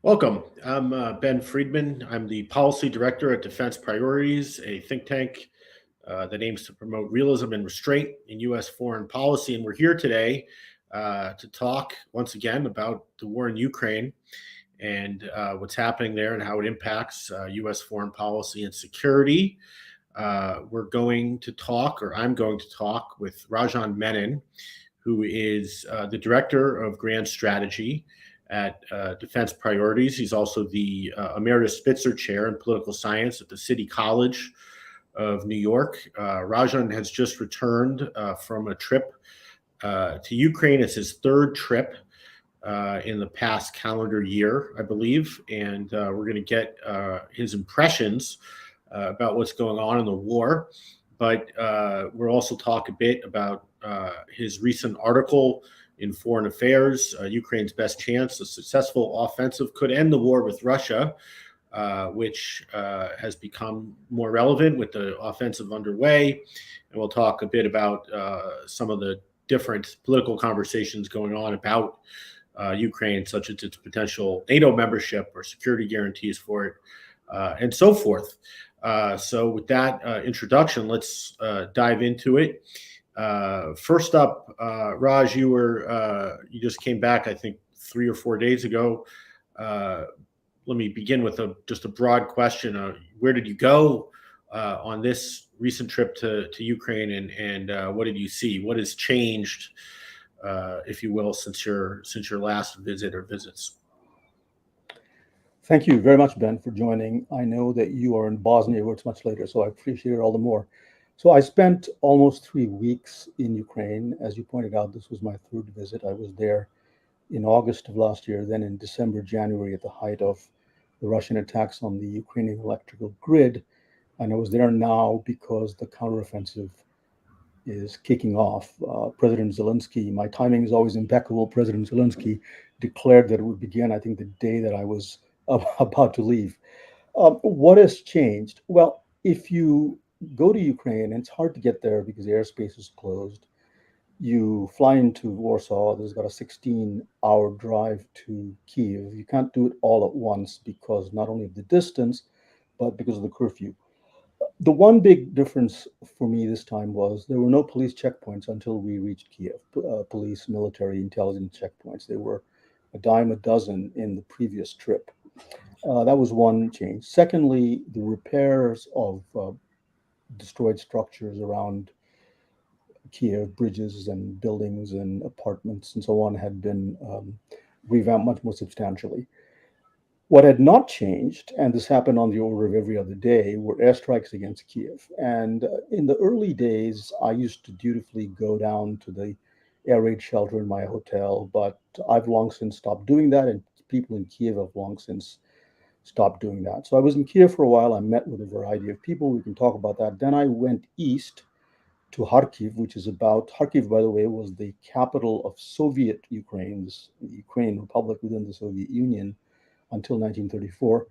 Welcome. I'm Ben Friedman. I'm the policy director at Defense Priorities, a think tank that aims to promote realism and restraint in U.S. foreign policy. And we're here today to talk once again about the war in Ukraine and what's happening there and how it impacts U.S. foreign policy and security. We're going to talk, or I'm going to talk with Rajan Menon, who is the director of Grand Strategy at Defense Priorities. He's also the Emeritus Spitzer Chair in Political Science at the City College of New York. Rajan has just returned from a trip to Ukraine. It's his third trip in the past calendar year, I believe, and we're going to get his impressions about what's going on in the war. But we'll also talk a bit about his recent article in Foreign Affairs, Ukraine's best chance, a successful offensive could end the war with Russia, which has become more relevant with the offensive underway. And we'll talk a bit about some of the different political conversations going on about Ukraine, such as its potential NATO membership or security guarantees for it, and so forth. So with that introduction, let's dive into it. First up, Raj, you just came back, I think, 3 or 4 days ago. Let me begin with just a broad question. Where did you go on this recent trip to Ukraine, and what did you see? What has changed, if you will, since your last visit or visits? Thank you very much, Ben, for joining. I know that you are in Bosnia, where it's much later, so I appreciate it all the more. So I spent almost 3 weeks in Ukraine. As you pointed out, this was my third visit. I was there in August of last year, then in December, January, at the height of the Russian attacks on the Ukrainian electrical grid. And I was there now because the counteroffensive is kicking off. President Zelensky, my timing is always impeccable. President Zelensky declared that it would begin, I think, the day that I was about to leave. What has changed? Well, if you go to Ukraine, and it's hard to get there because the airspace is closed. You fly into Warsaw. There's about a 16-hour drive to Kyiv. You can't do it all at once because not only of the distance, but because of the curfew. The one big difference for me this time was there were no police checkpoints until we reached Kyiv. Police, military, intelligence checkpoints. There were a dime a dozen in the previous trip. That was one change. Secondly, the repairs of destroyed structures around Kyiv, bridges and buildings and apartments and so on, had been revamped much more substantially. What had not changed, and this happened on the order of every other day, were airstrikes against Kyiv. And in the early days, I used to dutifully go down to the air raid shelter in my hotel, but I've long since stopped doing that, and people in Kyiv have long since stopped doing that. So I was in Kyiv for a while. I met with a variety of people. We can talk about that. Then I went east to Kharkiv, which is about, Kharkiv, by the way, was the capital of Soviet Ukraine, the Ukrainian Republic within the Soviet Union until 1934.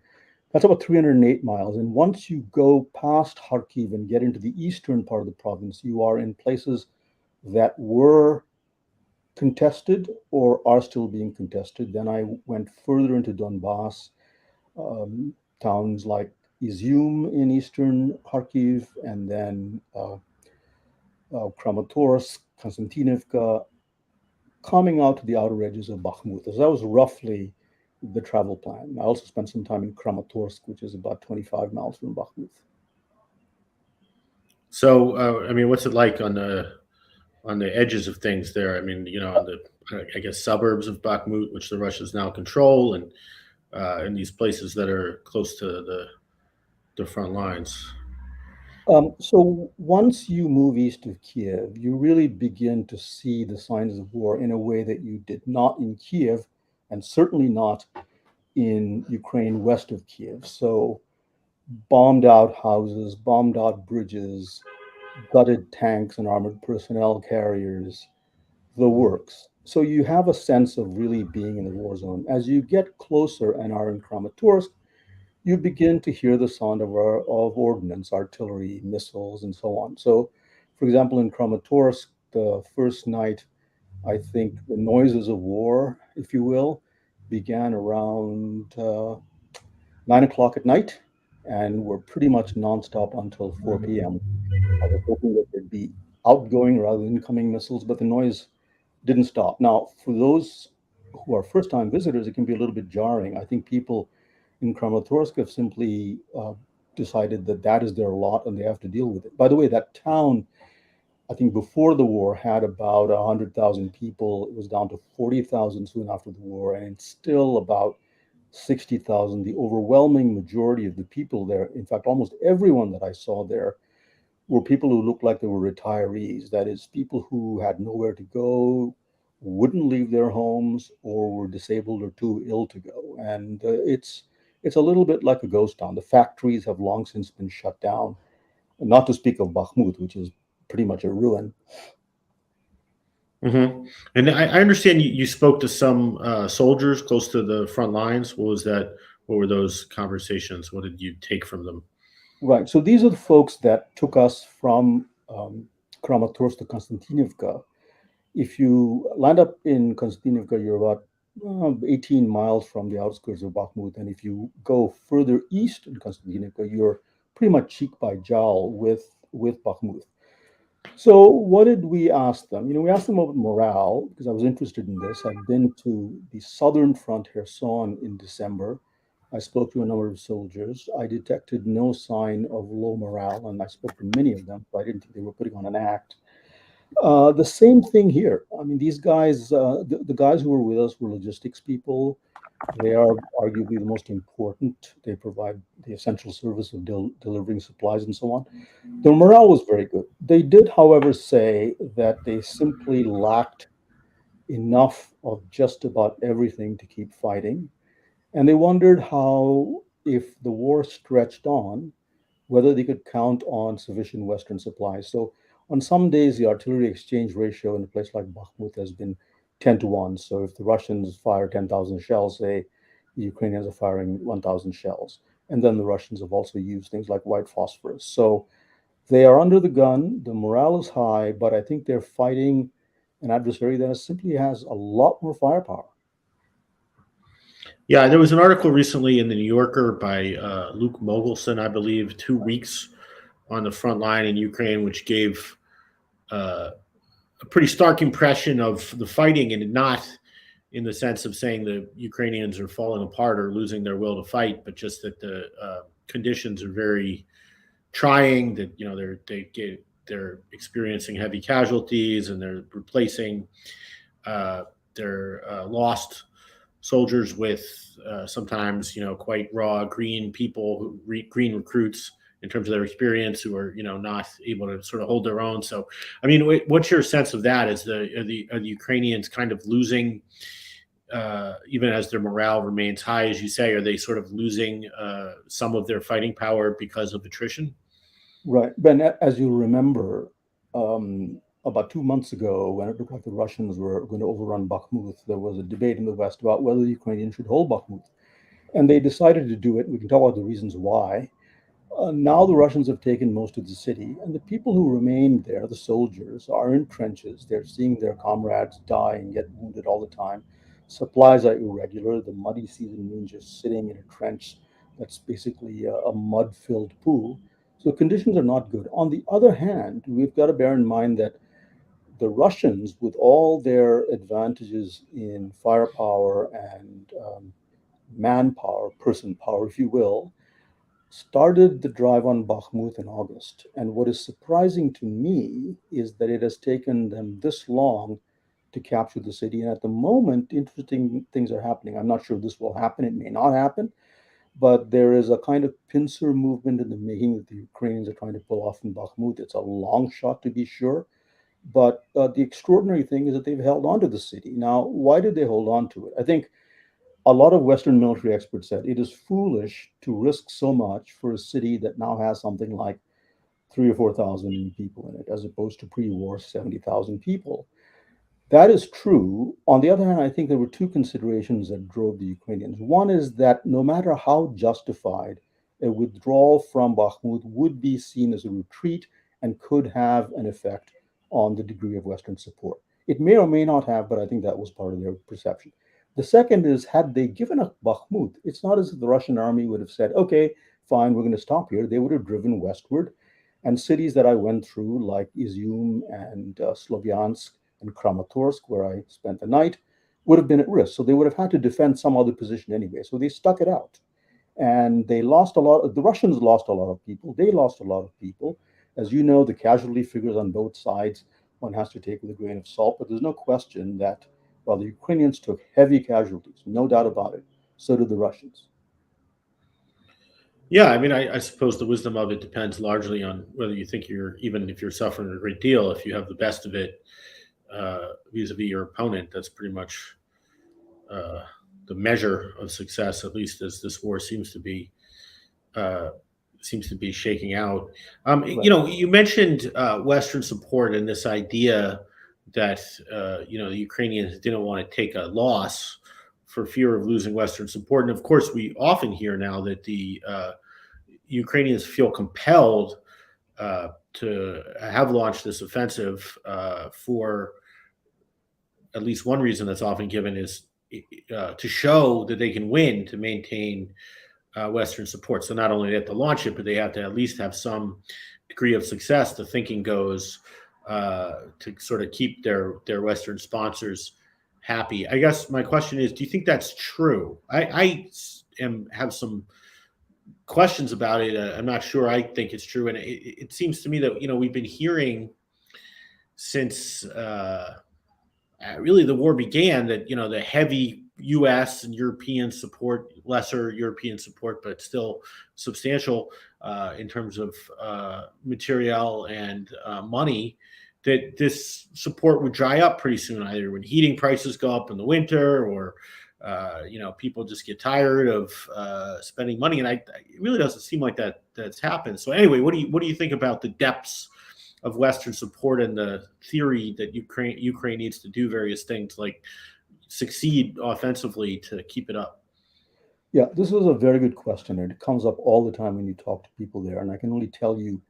That's about 308 miles. And once you go past Kharkiv and get into the eastern part of the province, you are in places that were contested or are still being contested. Then I went further into Donbass, towns like Izium in eastern Kharkiv, and then Kramatorsk, Konstantinivka, coming out to the outer edges of Bakhmut. So that was roughly the travel plan. I also spent some time in Kramatorsk, which is about 25 miles from Bakhmut. So, I mean, what's it like on the edges of things there? I mean, on the, I guess, suburbs of Bakhmut, which the Russians now control, and in these places that are close to the front lines. So once you move east of Kiev, you really begin to see the signs of war in a way that you did not in Kiev, and certainly not in Ukraine west of Kiev. So bombed out houses, bombed out bridges, gutted tanks and armored personnel carriers, the works. So you have a sense of really being in the war zone. As you get closer and are in Kramatorsk, you begin to hear the sound of ordnance, artillery, missiles, and so on. So, for example, in Kramatorsk, the first night, I think the noises of war, if you will, began around 9 o'clock at night and were pretty much nonstop until 4 p.m. I was hoping that there'd be outgoing rather than incoming missiles, but the noise didn't stop. Now, for those who are first time visitors, it can be a little bit jarring. I think people in Kramatorsk have simply decided that that is their lot and they have to deal with it. By the way, that town, I think before the war, had about 100,000 people. It was down to 40,000 soon after the war, and it's still about 60,000. The overwhelming majority of the people there, in fact, almost everyone that I saw there, were people who looked like they were retirees. That is, people who had nowhere to go, wouldn't leave their homes, or were disabled or too ill to go. And it's a little bit like a ghost town. The factories have long since been shut down, not to speak of Bakhmut, which is pretty much a ruin. Hmm. And I understand you spoke to some soldiers close to the front lines. What was that? What were those conversations? What did you take from them? Right. So these are the folks that took us from Kramatorsk to Konstantinivka. If you land up in Konstantinivka, you're about 18 miles from the outskirts of Bakhmut. And if you go further east in Konstantinivka, you're pretty much cheek by jowl with Bakhmut. So what did we ask them? We asked them about morale because I was interested in this. I've been to the southern front, Kherson, in December. I spoke to a number of soldiers. I detected no sign of low morale, and I spoke to many of them, but I didn't think they were putting on an act. The same thing here. I mean, these guys, the guys who were with us were logistics people. They are arguably the most important. They provide the essential service of delivering supplies and so on. Their morale was very good. They did, however, say that they simply lacked enough of just about everything to keep fighting. And they wondered how, if the war stretched on, whether they could count on sufficient Western supplies. So on some days, the artillery exchange ratio in a place like Bakhmut has been 10 to 1. So if the Russians fire 10,000 shells, say, the Ukrainians are firing 1,000 shells. And then the Russians have also used things like white phosphorus. So they are under the gun, the morale is high, but I think they're fighting an adversary that simply has a lot more firepower. Yeah, there was an article recently in the New Yorker by Luke Mogelson, I believe, 2 weeks on the front line in Ukraine, which gave a pretty stark impression of the fighting, and not in the sense of saying the Ukrainians are falling apart or losing their will to fight, but just that the conditions are very trying. That they're experiencing heavy casualties, and they're replacing their lost soldiers with sometimes quite raw green people, green recruits in terms of their experience, who are not able to sort of hold their own. So, I mean, what's your sense of that? Is are the Ukrainians kind of losing, even as their morale remains high, as you say? Are they sort of losing some of their fighting power because of attrition? Right. Ben, as you remember, about 2 months ago, when it looked like the Russians were going to overrun Bakhmut, there was a debate in the West about whether the Ukrainians should hold Bakhmut. And they decided to do it. We can talk about the reasons why. Now the Russians have taken most of the city, and the people who remained there, the soldiers, are in trenches. They're seeing their comrades die and get wounded all the time. Supplies are irregular. The muddy season means you're sitting in a trench that's basically a mud filled pool. So conditions are not good. On the other hand, we've got to bear in mind that the Russians, with all their advantages in firepower and manpower, person power, if you will, started the drive on Bakhmut in August. And what is surprising to me is that it has taken them this long to capture the city. And at the moment, interesting things are happening. I'm not sure this will happen. It may not happen. But there is a kind of pincer movement in the making that the Ukrainians are trying to pull off in Bakhmut. It's a long shot, to be sure. But the extraordinary thing is that they've held on to the city. Now, why did they hold on to it? I think a lot of Western military experts said it is foolish to risk so much for a city that now has something like 3 or 4 thousand people in it, as opposed to pre-war 70,000 people. That is true. On the other hand, I think there were two considerations that drove the Ukrainians. One is that no matter how justified a withdrawal from Bakhmut would be seen as a retreat and could have an effect on the degree of Western support. It may or may not have, but I think that was part of their perception. The second is, had they given up Bakhmut, it's not as if the Russian army would have said, okay, fine, we're going to stop here. They would have driven westward. And cities that I went through, like Izium and Slovyansk and Kramatorsk, where I spent the night, would have been at risk. So they would have had to defend some other position anyway. So they stuck it out. And they lost a lot. The Russians lost a lot of people. They lost a lot of people. As you know, the casualty figures on both sides, one has to take with a grain of salt. But there's no question that while the Ukrainians took heavy casualties, no doubt about it, so did the Russians. Yeah, I mean, I suppose the wisdom of it depends largely on whether you think you're, even if you're suffering a great deal, if you have the best of it vis-a-vis your opponent, that's pretty much uh, the measure of success, at least as this war uh, seems to be shaking out. Right. You mentioned Western support and this idea that the Ukrainians didn't want to take a loss for fear of losing Western support, and of course, we often hear now that the Ukrainians feel compelled to have launched this offensive for at least one reason that's often given is to show that they can win, to maintain Western support. So not only they have to launch it, but they have to at least have some degree of success. The thinking goes to sort of keep their Western sponsors happy. I guess my question is, do you think that's true? Have some questions about it. I'm not sure. I think it's true, and it seems to me that we've been hearing since really the war began that the heavy U.S. and European support, lesser European support, but still substantial in terms of material and money, that this support would dry up pretty soon, either when heating prices go up in the winter or people just get tired of spending money, and it really doesn't seem like that's happened. So anyway, what do you think about the depths of Western support and the theory that Ukraine needs to do various things like succeed offensively to keep it up? Yeah, this is a very good question, and it comes up all the time when you talk to people there. And I can only tell you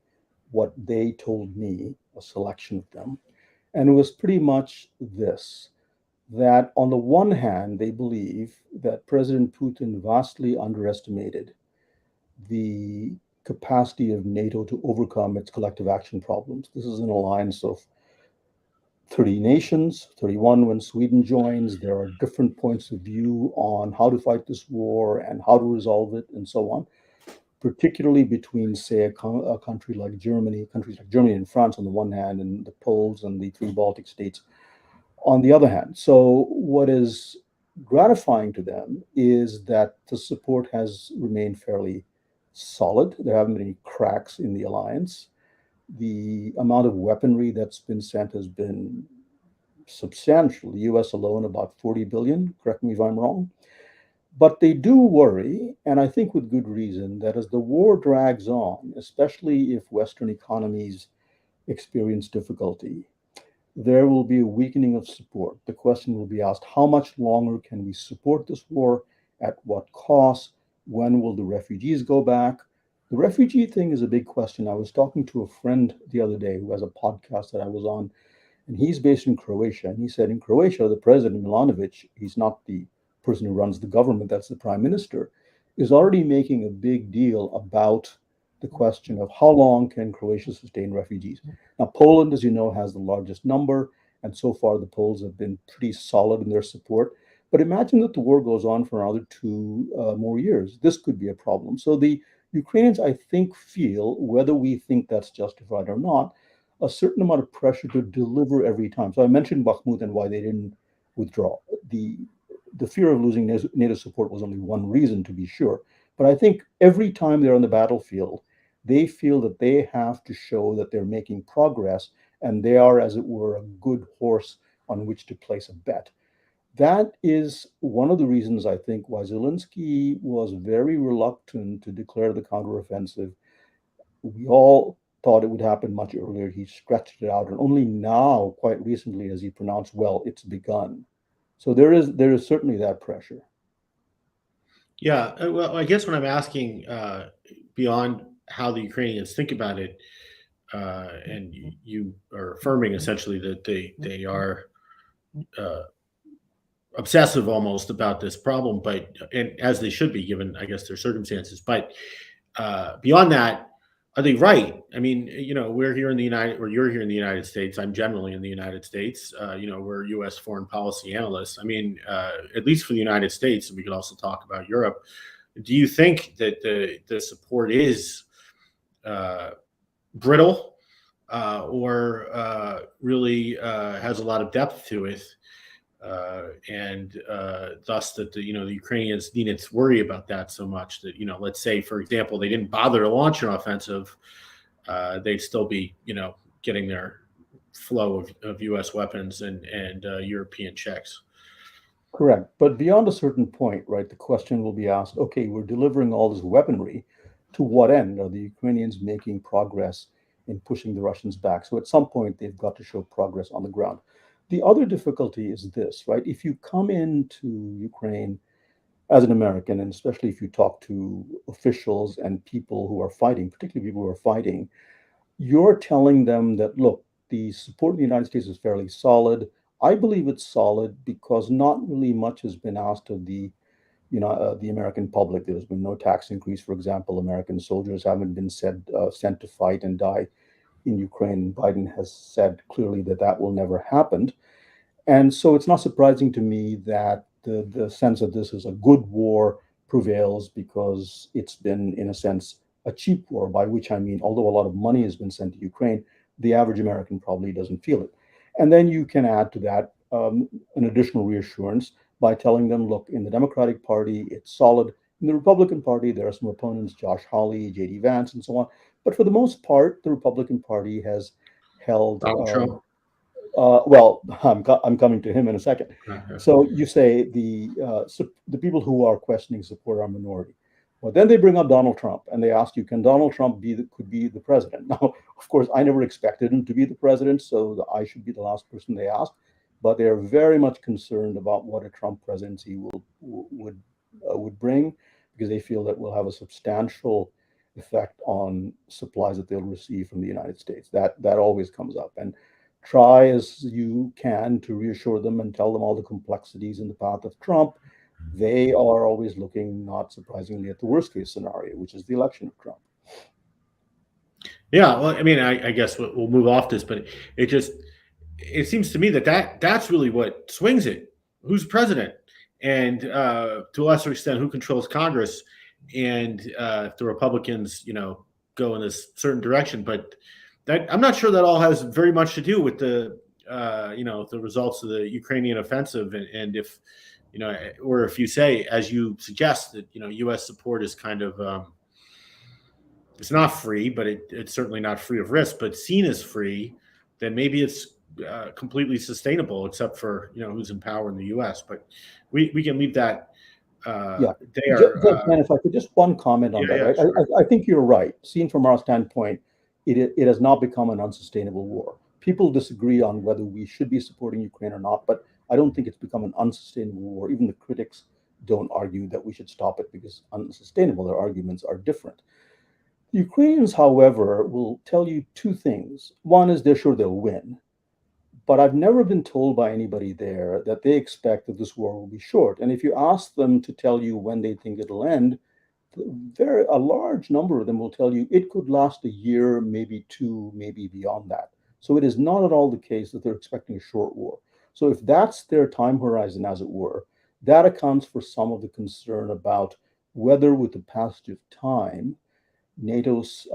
what they told me, a selection of them. And it was pretty much this, that on the one hand, they believe that President Putin vastly underestimated the capacity of NATO to overcome its collective action problems. This is an alliance of 30 nations, 31 when Sweden joins. There are different points of view on how to fight this war and how to resolve it and so on, particularly between, say, a country like Germany, countries like Germany and France on the one hand, and the Poles and the three Baltic states on the other hand. So, what is gratifying to them is that the support has remained fairly solid. There haven't been any cracks in the alliance. The amount of weaponry that's been sent has been substantial. The US alone, about 40 billion, correct me if I'm wrong. But they do worry, and I think with good reason, that as the war drags on, especially if Western economies experience difficulty, there will be a weakening of support. The question will be asked, how much longer can we support this war? At what cost? When will the refugees go back? The refugee thing is a big question. I was talking to a friend the other day who has a podcast that I was on, and he's based in Croatia. And he said in Croatia, the president, Milanovic, he's not the person who runs the government, that's the prime minister, is already making a big deal about the question of how long can Croatia sustain refugees. Now, Poland, as you know, has the largest number, and so far the Poles have been pretty solid in their support. But imagine that the war goes on for another two more years. This could be a problem. So the Ukrainians, I think, feel, whether we think that's justified or not, a certain amount of pressure to deliver every time. So I mentioned Bakhmut and why they didn't withdraw. The fear of losing NATO support was only one reason, to be sure. But I think every time they're on the battlefield, they feel that they have to show that they're making progress and they are, as it were, a good horse on which to place a bet. That is one of the reasons I think why Zelensky was very reluctant to declare the counteroffensive. We all thought it would happen much earlier. He stretched it out, and only now, quite recently, has he pronounced, "Well, it's begun." So there is certainly that pressure. Yeah, well, I guess when I'm asking beyond how the Ukrainians think about it, and you are affirming essentially that they are uh, obsessive almost about this problem, but and as they should be given, I guess, their circumstances. But beyond that, are they right? I mean, we're here in the United, or you're here in the United States. I'm generally in the United States. We're U.S. foreign policy analysts. I mean, at least for the United States, and we could also talk about Europe. Do you think that the support is brittle, or really has a lot of depth to it? And thus that the Ukrainians needn't to worry about that so much that let's say, for example, they didn't bother to launch an offensive, they'd still be getting their flow of U.S. weapons and European checks. Correct. But beyond a certain point, right, the question will be asked, okay, we're delivering all this weaponry. To what end? Are the Ukrainians making progress in pushing the Russians back? So at some point, they've got to show progress on the ground. The other difficulty is this, right? If you come into Ukraine as an American, and especially if you talk to officials and people who are fighting, particularly people who are fighting, you're telling them that, look, the support of the United States is fairly solid. I believe it's solid because not really much has been asked of the American public. There's been no tax increase, for example. American soldiers haven't been sent to fight and die in Ukraine. Biden has said clearly that that will never happen. And so it's not surprising to me that the sense that this is a good war prevails because it's been, in a sense, a cheap war, by which I mean, although a lot of money has been sent to Ukraine, the average American probably doesn't feel it. And then you can add to that an additional reassurance by telling them, look, in the Democratic Party, it's solid. In the Republican Party, there are some opponents, Josh Hawley, J.D. Vance, and so on. But for the most part, the Republican Party has held Donald Trump. well, I'm coming to him in a second. Uh-huh. So you say the people who are questioning support are minority. Well, then they bring up Donald Trump and they ask you, can Donald Trump could be the president? Now, of course, I never expected him to be the president, so I should be the last person they ask. But they are very much concerned about what a Trump presidency would bring, because they feel that will have a substantial effect on supplies that they'll receive from the United States. That always comes up. And try as you can to reassure them and tell them all the complexities in the path of Trump. They are always looking, not surprisingly, at the worst case scenario, which is the election of Trump. Yeah, well, I mean, I guess we'll move off this, but it seems to me that's really what swings it. Who's president, and to a lesser extent, who controls Congress, and if the Republicans, go in this certain direction. But that I'm not sure that all has very much to do with the results of the Ukrainian offensive, and if or if you say, as you suggest, that U.S. support is kind of it's not free, but it's certainly not free of risk, but seen as free, then maybe it's completely sustainable, except for who's in power in the U.S. But we can leave that Yeah. there. And if I could just one comment on that, yeah, right? sure. I think you're right. Seen from our standpoint, it has not become an unsustainable war. People disagree on whether we should be supporting Ukraine or not, but I don't think it's become an unsustainable war. Even the critics don't argue that we should stop it because unsustainable. Their arguments are different. The Ukrainians, however, will tell you two things. One is they're sure they'll win, but I've never been told by anybody there that they expect that this war will be short. And if you ask them to tell you when they think it'll end, a large number of them will tell you it could last a year, maybe two, maybe beyond that. So it is not at all the case that they're expecting a short war. So if that's their time horizon, as it were, that accounts for some of the concern about whether, with the passage of time, NATO's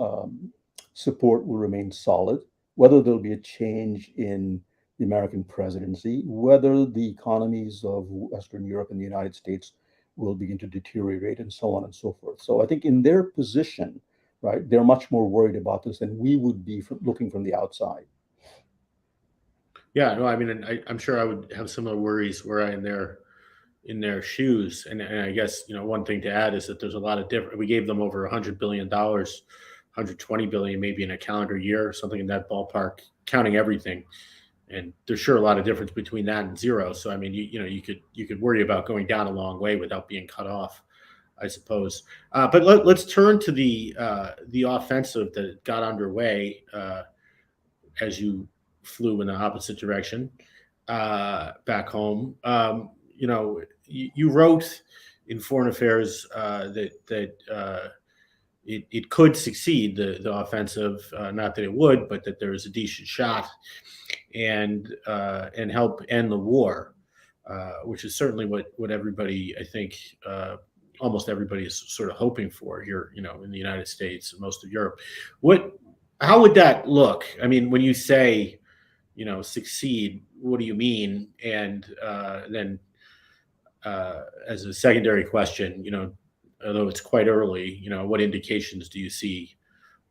support will remain solid, whether there'll be a change in the American presidency, whether the economies of Western Europe and the United States will begin to deteriorate, and so on and so forth. So I think in their position, right, they're much more worried about this than we would be looking from the outside. Yeah, no, I mean, I'm sure I would have similar worries were I in their shoes. And I guess one thing to add is that there's a lot of different. We gave them over $100 billion, 120 billion maybe in a calendar year, something in that ballpark, counting everything. And there's sure a lot of difference between that and zero. So I mean, you could worry about going down a long way without being cut off, I suppose. But let's turn to the offensive that got underway as you flew in the opposite direction back home. you wrote in Foreign Affairs that it could succeed, the offensive, not that it would, but that there is a decent shot, and help end the war, which is certainly what everybody, I think, almost everybody is sort of hoping for here, in the United States and most of Europe. How would that look? I mean, when you say, succeed, what do you mean? And then, as a secondary question, although it's quite early, what indications do you see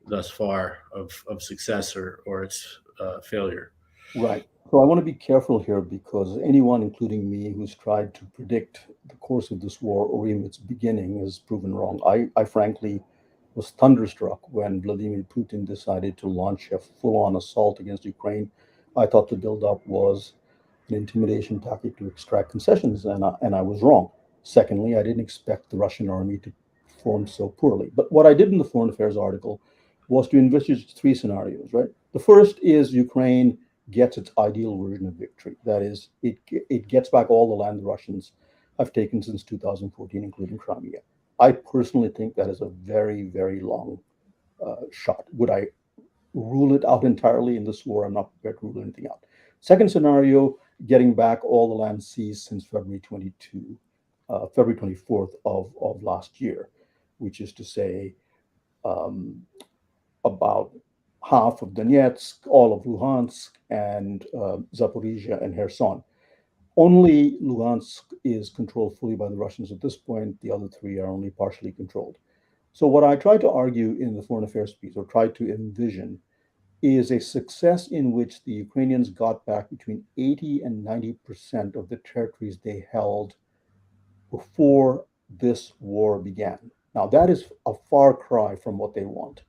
thus far of success or its failure? Right. So I want to be careful here because anyone, including me, who's tried to predict the course of this war or even its beginning has proven wrong. I frankly was thunderstruck when Vladimir Putin decided to launch a full-on assault against Ukraine. I thought the buildup was an intimidation tactic to extract concessions, and I was wrong. Secondly, I didn't expect the Russian army to perform so poorly. But what I did in the Foreign Affairs article was to envisage three scenarios, right? The first is Ukraine gets its ideal version of victory. That is, it gets back all the land the Russians have taken since 2014, including Crimea. I personally think that is a very, very long shot. Would I rule it out entirely in this war? I'm not prepared to rule anything out. Second scenario, getting back all the land seized since February 24th of last year, which is to say about half of Donetsk, all of Luhansk, and Zaporizhia and Kherson. Only Luhansk is controlled fully by the Russians at this point. The other three are only partially controlled. So what I try to argue in the Foreign Affairs piece, or try to envision, is a success in which the Ukrainians got back between 80 and 90% of the territories they held before this war began. Now, that is a far cry from what they want.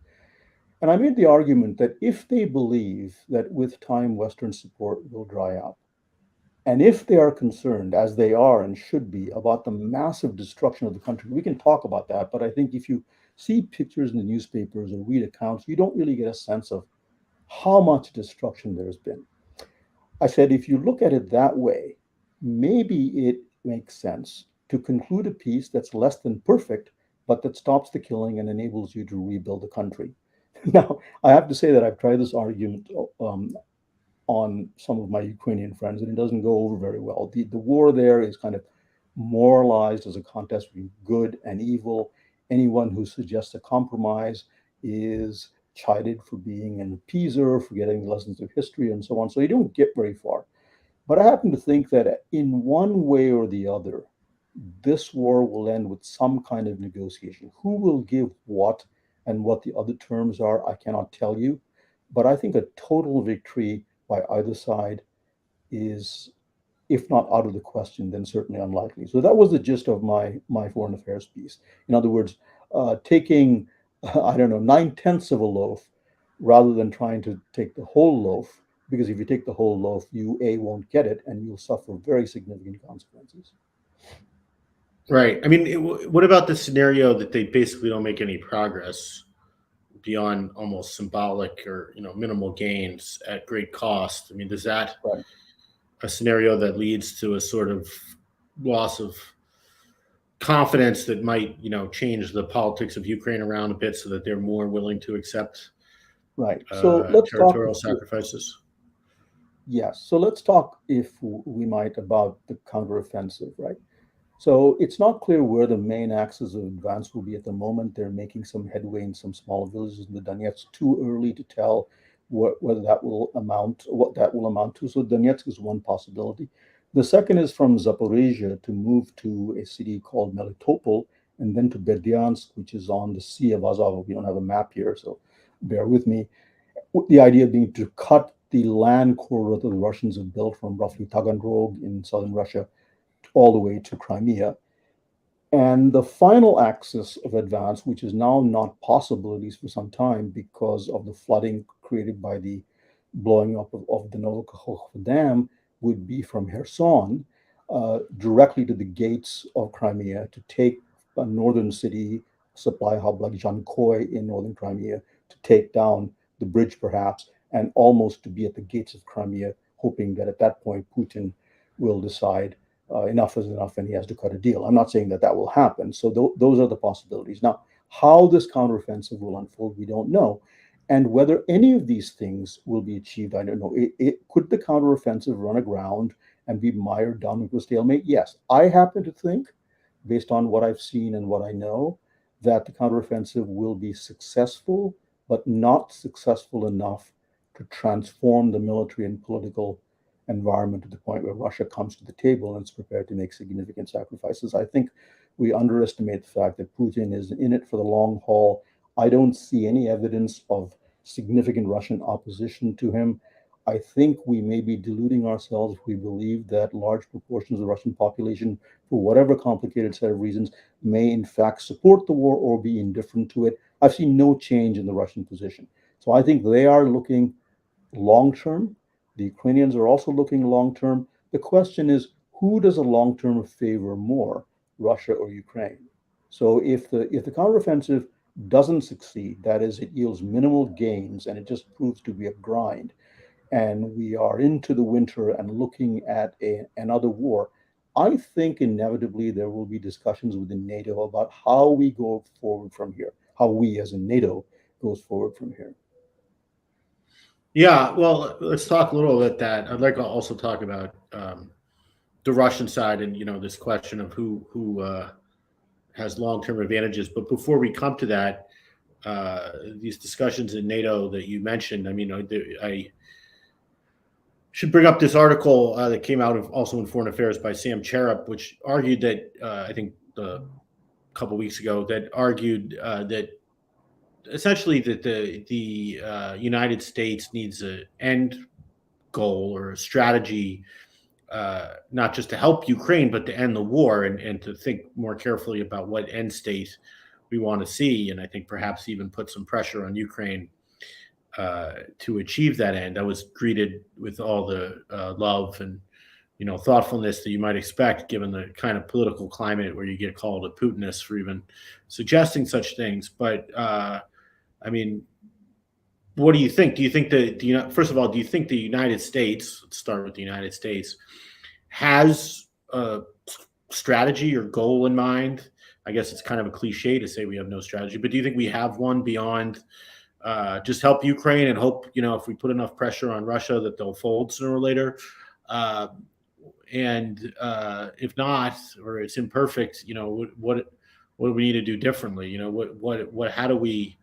And I made the argument that if they believe that with time Western support will dry up, and if they are concerned, as they are and should be, about the massive destruction of the country, we can talk about that. But I think if you see pictures in the newspapers or read accounts, you don't really get a sense of how much destruction there's been. I said, if you look at it that way, maybe it makes sense to conclude a peace that's less than perfect, but that stops the killing and enables you to rebuild the country. Now, I have to say that I've tried this argument on some of my Ukrainian friends, and it doesn't go over very well. The war there is kind of moralized as a contest between good and evil. Anyone who suggests a compromise is chided for being an appeaser, forgetting the lessons of history, and so on. So you don't get very far. But I happen to think that in one way or the other, this war will end with some kind of negotiation. Who will give what and what the other terms are, I cannot tell you. But I think a total victory by either side is, if not out of the question, then certainly unlikely. So that was the gist of my foreign affairs piece. In other words, taking, I don't know, 9/10 of a loaf rather than trying to take the whole loaf, because if you take the whole loaf, you won't get it and you'll suffer very significant consequences. Right. I mean, what about the scenario that they basically don't make any progress beyond almost symbolic or minimal gains at great cost? I mean, does that Right. a scenario that leads to a sort of loss of confidence that might change the politics of Ukraine around a bit so that they're more willing to accept Right. So let's talk. territorial sacrifices? Yes. So let's talk, if we might, about the counteroffensive, right? So it's not clear where the main axis of advance will be at the moment. They're making some headway in some small villages in the Donetsk. Too early to tell whether that will what that will amount to. So Donetsk is one possibility. The second is from Zaporizhia to move to a city called Melitopol, and then to Berdyansk, which is on the Sea of Azov. We don't have a map here, so bear with me. The idea being to cut the land corridor that the Russians have built from roughly Taganrog in southern Russia all the way to Crimea. And the final axis of advance, which is now not possible, at least for some time, because of the flooding created by the blowing up of the Novokakhovka Dam, would be from Kherson directly to the gates of Crimea to take a northern city supply hub like Jankoy in northern Crimea, to take down the bridge perhaps, and almost to be at the gates of Crimea, hoping that at that point Putin will decide enough is enough and he has to cut a deal. I'm not saying that that will happen. So those are the possibilities. Now, how this counteroffensive will unfold, we don't know. And whether any of these things will be achieved, I don't know. Could the counteroffensive run aground and be mired down into a stalemate? Yes. I happen to think, based on what I've seen and what I know, that the counteroffensive will be successful, but not successful enough to transform the military and political environment to the point where Russia comes to the table and is prepared to make significant sacrifices. I think we underestimate the fact that Putin is in it for the long haul. I don't see any evidence of significant Russian opposition to him. I think we may be deluding ourselves if we believe that large proportions of the Russian population, for whatever complicated set of reasons, may in fact support the war or be indifferent to it. I've seen no change in the Russian position. So I think they are looking long term. The Ukrainians are also looking long term. The question is, who does a long term favor more, Russia or Ukraine? So if the counteroffensive doesn't succeed, that is, it yields minimal gains and it just proves to be a grind, and we are into the winter and looking at another war, I think inevitably there will be discussions within NATO about how we go forward from here, how we as in NATO goes forward from here. Yeah, well, let's talk a little bit that. I'd like to also talk about the Russian side and this question of who has long term advantages. But before we come to that, these discussions in NATO that you mentioned, I mean, I should bring up this article that came out of also in Foreign Affairs by Sam Cherub, which argued that I think a couple weeks ago that argued that essentially that the United States needs an end goal or a strategy, not just to help Ukraine, but to end the war and to think more carefully about what end state we want to see. And I think perhaps even put some pressure on Ukraine to achieve that end. I was greeted with all the love and thoughtfulness that you might expect, given the kind of political climate where you get called a Putinist for even suggesting such things. But I mean, what do you think? Do you think that first of all, do you think the United States? Let's start with the United States. Has a strategy or goal in mind? I guess it's kind of a cliche to say we have no strategy, but do you think we have one beyond just help Ukraine and hope if we put enough pressure on Russia that they'll fold sooner or later? And if not, or it's imperfect, what do we need to do differently? How do we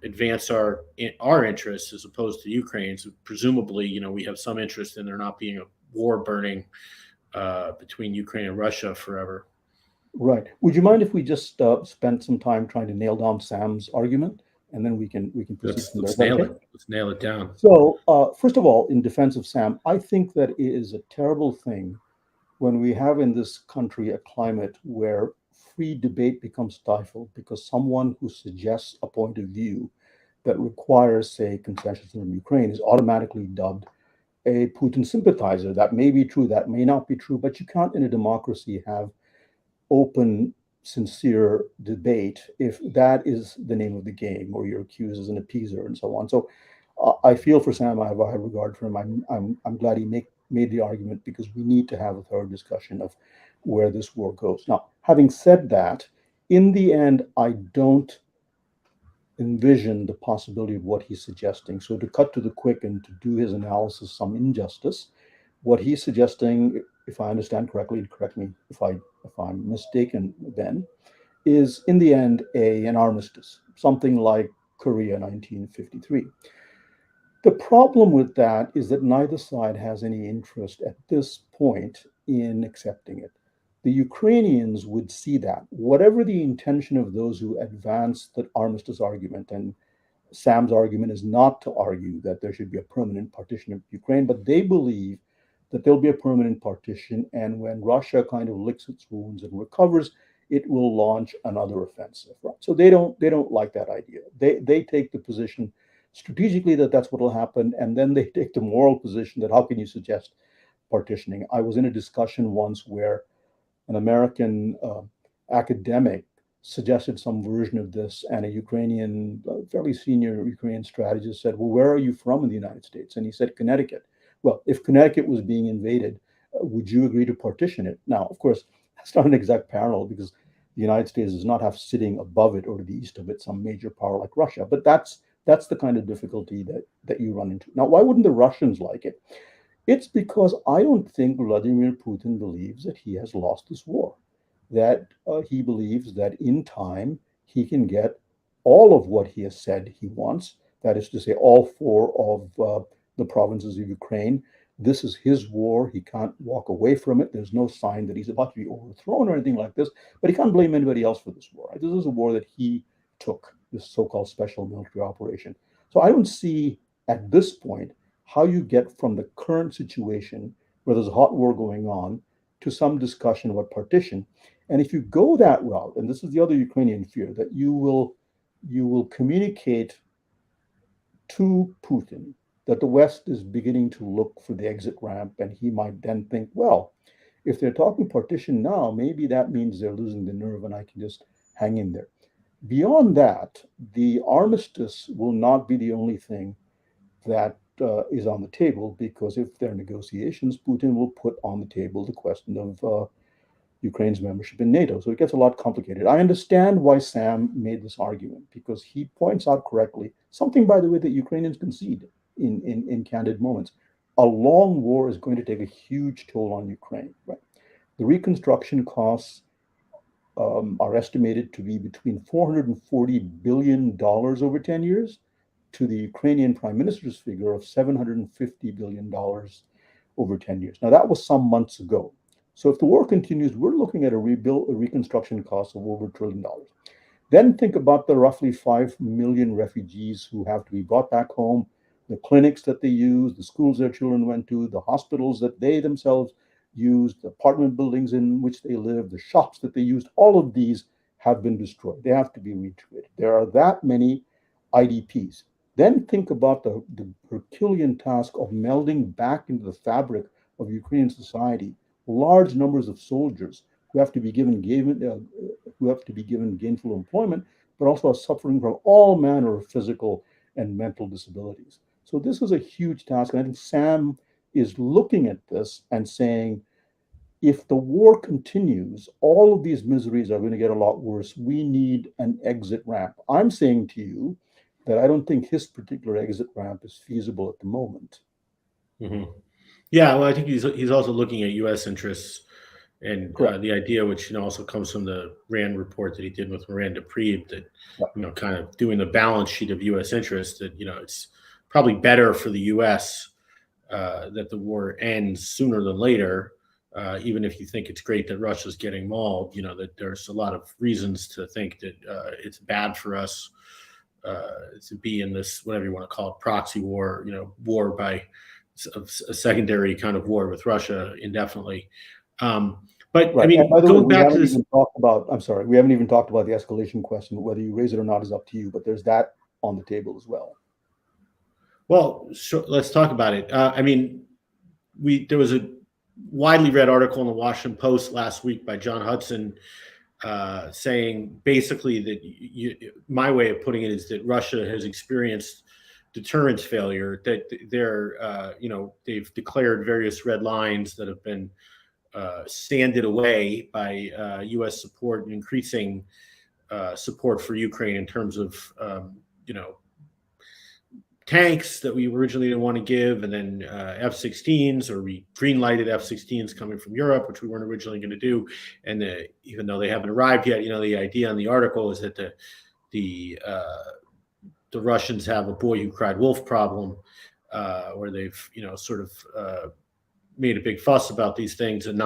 advance our interests as opposed to Ukraine's? Presumably, we have some interest in there not being a war burning between Ukraine and Russia forever. Right. Would you mind if we just spend some time trying to nail down Sam's argument, and then we can proceed from there? Let's nail it. Let's nail it down. So, first of all, in defense of Sam, I think that it is a terrible thing when we have in this country a climate where free debate becomes stifled because someone who suggests a point of view that requires, say, concessions from Ukraine is automatically dubbed a Putin sympathizer. That may be true, that may not be true, but you can't in a democracy have open, sincere debate if that is the name of the game, or you're accused as an appeaser and so on. So I feel for Sam. I have a high regard for him. I'm glad he made the argument, because we need to have a thorough discussion of where this war goes. Now, having said that, in the end, I don't envision the possibility of what he's suggesting. So to cut to the quick and to do his analysis some injustice, what he's suggesting, if I understand correctly, correct me if I'm mistaken, Ben, is in the end an armistice, something like Korea 1953. The problem with that is that neither side has any interest at this point in accepting it. The Ukrainians would see that, whatever the intention of those who advance the armistice argument, and Sam's argument is not to argue that there should be a permanent partition of Ukraine, but they believe that there'll be a permanent partition, and when Russia kind of licks its wounds and recovers, it will launch another offensive. Right? So they don't like that idea. They take the position strategically that that's what will happen, and then they take the moral position that how can you suggest partitioning? I was in a discussion once where an American academic suggested some version of this, and a Ukrainian, fairly senior Ukrainian strategist said, well, where are you from in the United States? And he said, Connecticut. Well, if Connecticut was being invaded, would you agree to partition it? Now, of course, that's not an exact parallel because the United States does not have sitting above it or to the east of it some major power like Russia. But that's the kind of difficulty that you run into. Now, why wouldn't the Russians like it? It's because I don't think Vladimir Putin believes that he has lost this war, that he believes that in time he can get all of what he has said he wants, that is to say, all four of the provinces of Ukraine. This is his war. He can't walk away from it. There's no sign that he's about to be overthrown or anything like this, but he can't blame anybody else for this war. Right? This is a war that he took, this so-called special military operation. So I don't see at this point how you get from the current situation where there's a hot war going on to some discussion about partition. And if you go that route, and this is the other Ukrainian fear, that you will communicate to Putin that the West is beginning to look for the exit ramp, and he might then think, well, if they're talking partition now, maybe that means they're losing the nerve and I can just hang in there. Beyond that, the armistice will not be the only thing that is on the table, because if there are negotiations, Putin will put on the table the question of Ukraine's membership in NATO. So it gets a lot complicated. I understand why Sam made this argument, because he points out correctly something, by the way, that Ukrainians concede in candid moments. A long war is going to take a huge toll on Ukraine. Right? The reconstruction costs are estimated to be between $440 billion over 10 years to the Ukrainian prime minister's figure of $750 billion over 10 years. Now, that was some months ago. So if the war continues, we're looking at a reconstruction cost of over $1 trillion. Then think about the roughly 5 million refugees who have to be brought back home, the clinics that they use, the schools their children went to, the hospitals that they themselves used, the apartment buildings in which they live, the shops that they used. All of these have been destroyed. They have to be recreated. There are that many IDPs. Then think about the Herculean task of melding back into the fabric of Ukrainian society large numbers of soldiers who have to be given gainful employment, but also are suffering from all manner of physical and mental disabilities. So this is a huge task, and I think Sam is looking at this and saying, if the war continues, all of these miseries are going to get a lot worse. We need an exit ramp. I'm saying to you that I don't think his particular exit ramp is feasible at the moment. Mm-hmm. Yeah, well, I think he's also looking at U.S. interests and the idea, which also comes from the Rand report that he did with Miranda Preeb, that kind of doing the balance sheet of U.S. interests, that it's probably better for the U.S. That the war ends sooner than later, even if you think it's great that Russia's getting mauled. That there's a lot of reasons to think that it's bad for us to be in this, whatever you want to call it, proxy war, war by a secondary kind of war with Russia indefinitely. But right. I mean, and by the going way, back to this, we haven't even talked about the escalation question. Whether you raise it or not is up to you, but there's that on the table as well. Well, sure, let's talk about it. I mean, there was a widely read article in the Washington Post last week by John Hudson saying basically that my way of putting it is that Russia has experienced deterrence failure, that they've declared various red lines that have been sanded away by U.S. support and increasing support for Ukraine in terms of tanks that we originally didn't want to give, and then F-16s, or we green-lighted F-16s coming from Europe, which we weren't originally going to do. And even though they haven't arrived yet, the idea on the article is that the Russians have a boy who cried wolf problem, where they've sort of made a big fuss about these things, and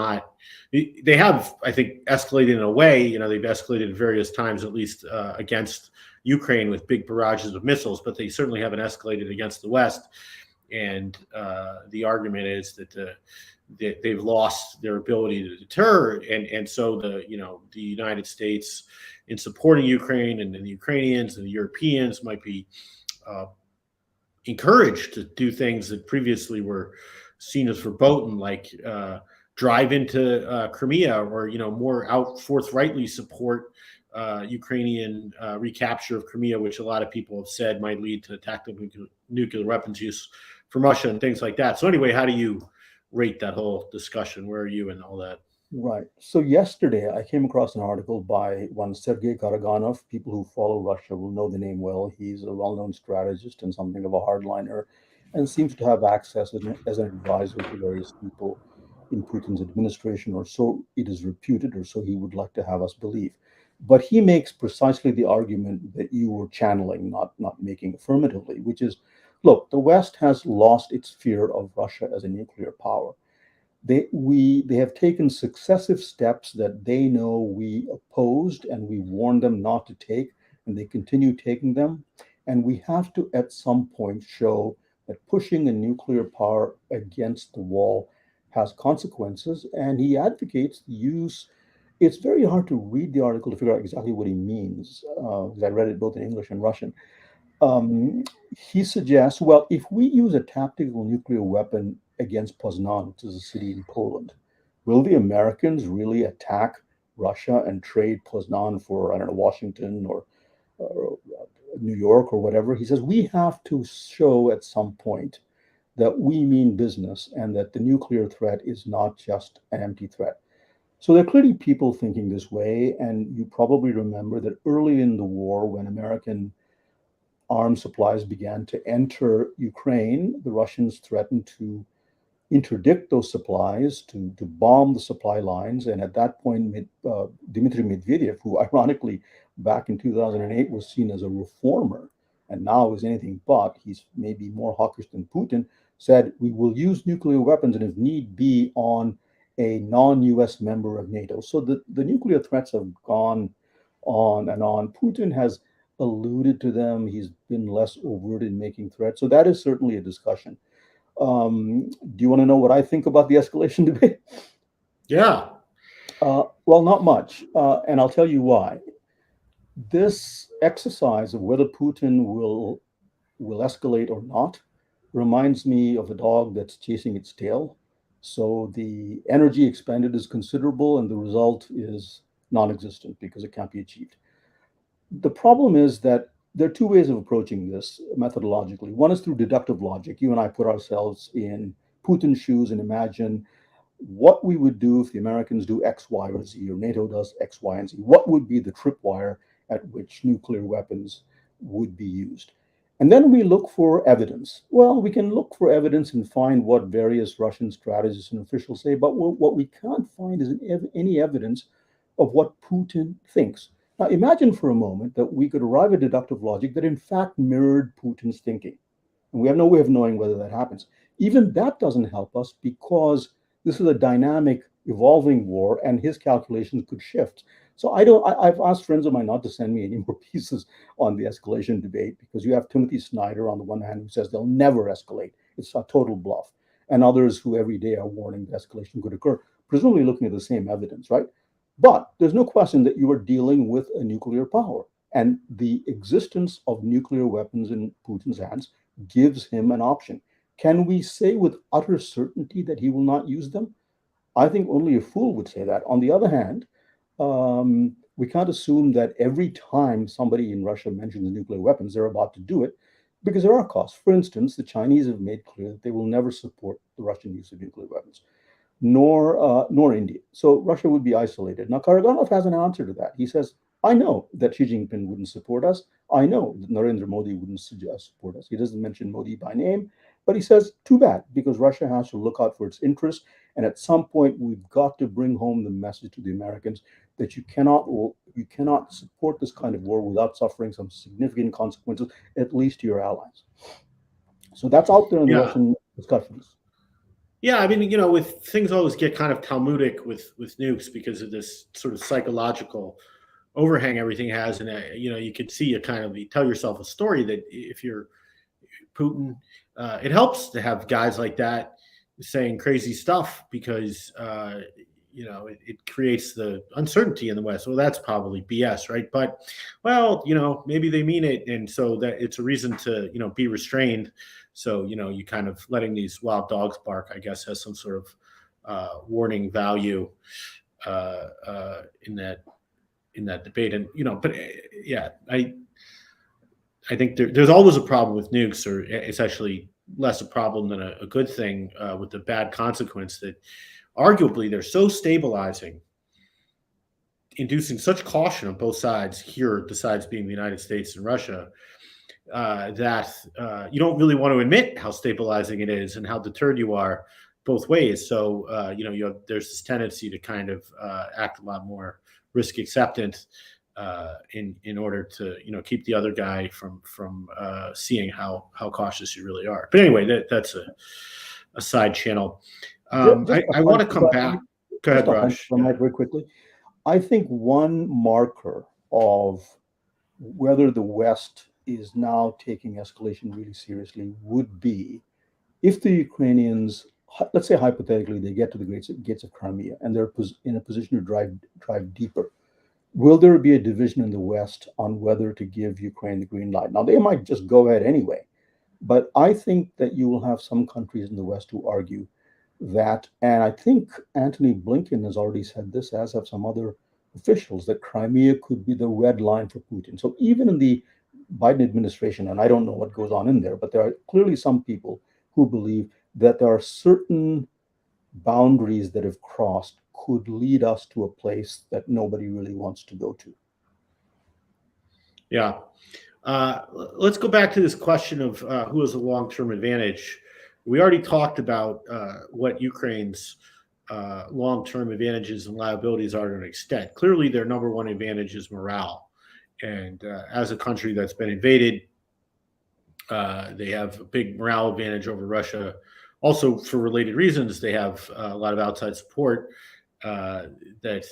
they have, I think, escalated in a way. They've escalated various times, at least against Ukraine with big barrages of missiles, but they certainly haven't escalated against the West. And the argument is that they've lost their ability to deter, and so the United States, in supporting Ukraine, and the Ukrainians and the Europeans might be encouraged to do things that previously were seen as verboten, like drive into Crimea, or more forthrightly support Ukrainian recapture of Crimea, which a lot of people have said might lead to tactical nuclear weapons use from Russia and things like that. So anyway, how do you rate that whole discussion? Where are you in all that? Right. So yesterday, I came across an article by one Sergei Karaganov. People who follow Russia will know the name well. He's a well-known strategist and something of a hardliner, and seems to have access as an advisor to various people in Putin's administration, or so it is reputed, or so he would like to have us believe. But he makes precisely the argument that you were channeling, not making affirmatively, which is, look, the West has lost its fear of Russia as a nuclear power. They have taken successive steps that they know we opposed and we warned them not to take, and they continue taking them. And we have to at some point show that pushing a nuclear power against the wall has consequences. And he advocates the use. It's very hard to read the article to figure out exactly what he means, because I read it both in English and Russian. um, he suggests, well, if we use a tactical nuclear weapon against Poznan, which is a city in Poland, will the Americans really attack Russia and trade Poznan for, I don't know, Washington or New York or whatever? He says we have to show at some point that we mean business and that the nuclear threat is not just an empty threat. So there are clearly people thinking this way, and you probably remember that early in the war, when American arms supplies began to enter Ukraine, the Russians threatened to interdict those supplies, to bomb the supply lines. And at that point, Dmitry Medvedev, who ironically back in 2008 was seen as a reformer and now is anything but, he's maybe more hawkish than Putin, said, we will use nuclear weapons and if need be on a non-US member of NATO. So the nuclear threats have gone on and on. Putin has alluded to them. He's been less overt in making threats. So that is certainly a discussion. Do you want to know what I think about the escalation debate? Yeah. Well, not much. And I'll tell you why. This exercise of whether Putin will escalate or not reminds me of a dog that's chasing its tail. So the energy expended is considerable and the result is non-existent because it can't be achieved. The problem is that there are two ways of approaching this methodologically. One is through deductive logic. You and I put ourselves in Putin's shoes and imagine what we would do if the Americans do X, Y, or Z, or NATO does X, Y, and Z. What would be the tripwire at which nuclear weapons would be used? And then we look for evidence. Well, we can look for evidence and find what various Russian strategists and officials say, but what we can't find is any evidence of what Putin thinks. Now, imagine for a moment that we could arrive at deductive logic that in fact mirrored Putin's thinking. And we have no way of knowing whether that happens. Even that doesn't help us because this is a dynamic, evolving war, and his calculations could shift. So I've asked friends of mine not to send me any more pieces on the escalation debate because you have Timothy Snyder on the one hand who says they'll never escalate. It's a total bluff. And others who every day are warning the escalation could occur, presumably looking at the same evidence, right? But there's no question that you are dealing with a nuclear power. And the existence of nuclear weapons in Putin's hands gives him an option. Can we say with utter certainty that he will not use them? I think only a fool would say that. On the other hand, we can't assume that every time somebody in Russia mentions nuclear weapons, they're about to do it because there are costs. For instance, the Chinese have made clear that they will never support the Russian use of nuclear weapons, nor India. So Russia would be isolated. Now, Karaganov has an answer to that. He says, I know that Xi Jinping wouldn't support us. I know that Narendra Modi wouldn't support us. He doesn't mention Modi by name, but he says, too bad, because Russia has to look out for its interests. And at some point, we've got to bring home the message to the Americans that you cannot support this kind of war without suffering some significant consequences, at least to your allies. So that's out there in the Russian discussions. Yeah, I mean, with things always get kind of Talmudic with nukes because of this sort of psychological overhang everything has, and you could see you tell yourself a story that if you're Putin, it helps to have guys like that saying crazy stuff because it creates the uncertainty in the West. Well, that's probably BS, right? But maybe they mean it, and so that it's a reason to be restrained. So you kind of letting these wild dogs bark, I guess, has some sort of warning value in that debate. And but yeah, I think there's always a problem with nukes, or especially less a problem than a good thing, with the bad consequence that arguably they're so stabilizing, inducing such caution on both sides here, the sides being the United States and Russia, that you don't really want to admit how stabilizing it is and how deterred you are both ways. So there's this tendency to kind of act a lot more risk acceptant, in order to keep the other guy from seeing how cautious you really are. But anyway, that's a side channel. Just a I want hunch, to come back. Go just ahead, a hunch, Raj. if I might, very quickly. I think one marker of whether the West is now taking escalation really seriously would be if the Ukrainians, let's say hypothetically, they get to the gates of Crimea and they're in a position to drive deeper. Will there be a division in the West on whether to give Ukraine the green light? Now, they might just go ahead anyway, but I think that you will have some countries in the West who argue that, and I think Antony Blinken has already said this, as have some other officials, that Crimea could be the red line for Putin. So even in the Biden administration, and I don't know what goes on in there, but there are clearly some people who believe that there are certain boundaries that, if crossed, could lead us to a place that nobody really wants to go to. Yeah. Let's go back to this question of who has a long-term advantage. We already talked about what Ukraine's long-term advantages and liabilities are to an extent. Clearly, their number one advantage is morale. And as a country that's been invaded, they have a big morale advantage over Russia. Also, for related reasons, they have a lot of outside support that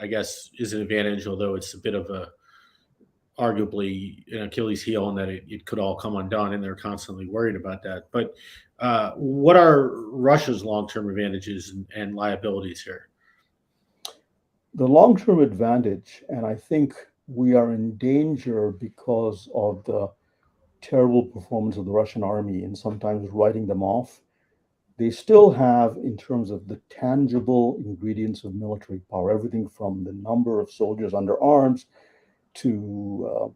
I guess is an advantage, although it's a bit of a arguably an Achilles heel, and that it could all come undone, and they're constantly worried about that. But what are Russia's long-term advantages and liabilities here? The long-term advantage, and I think we are in danger because of the terrible performance of the Russian army and sometimes writing them off. They still have, in terms of the tangible ingredients of military power, everything from the number of soldiers under arms to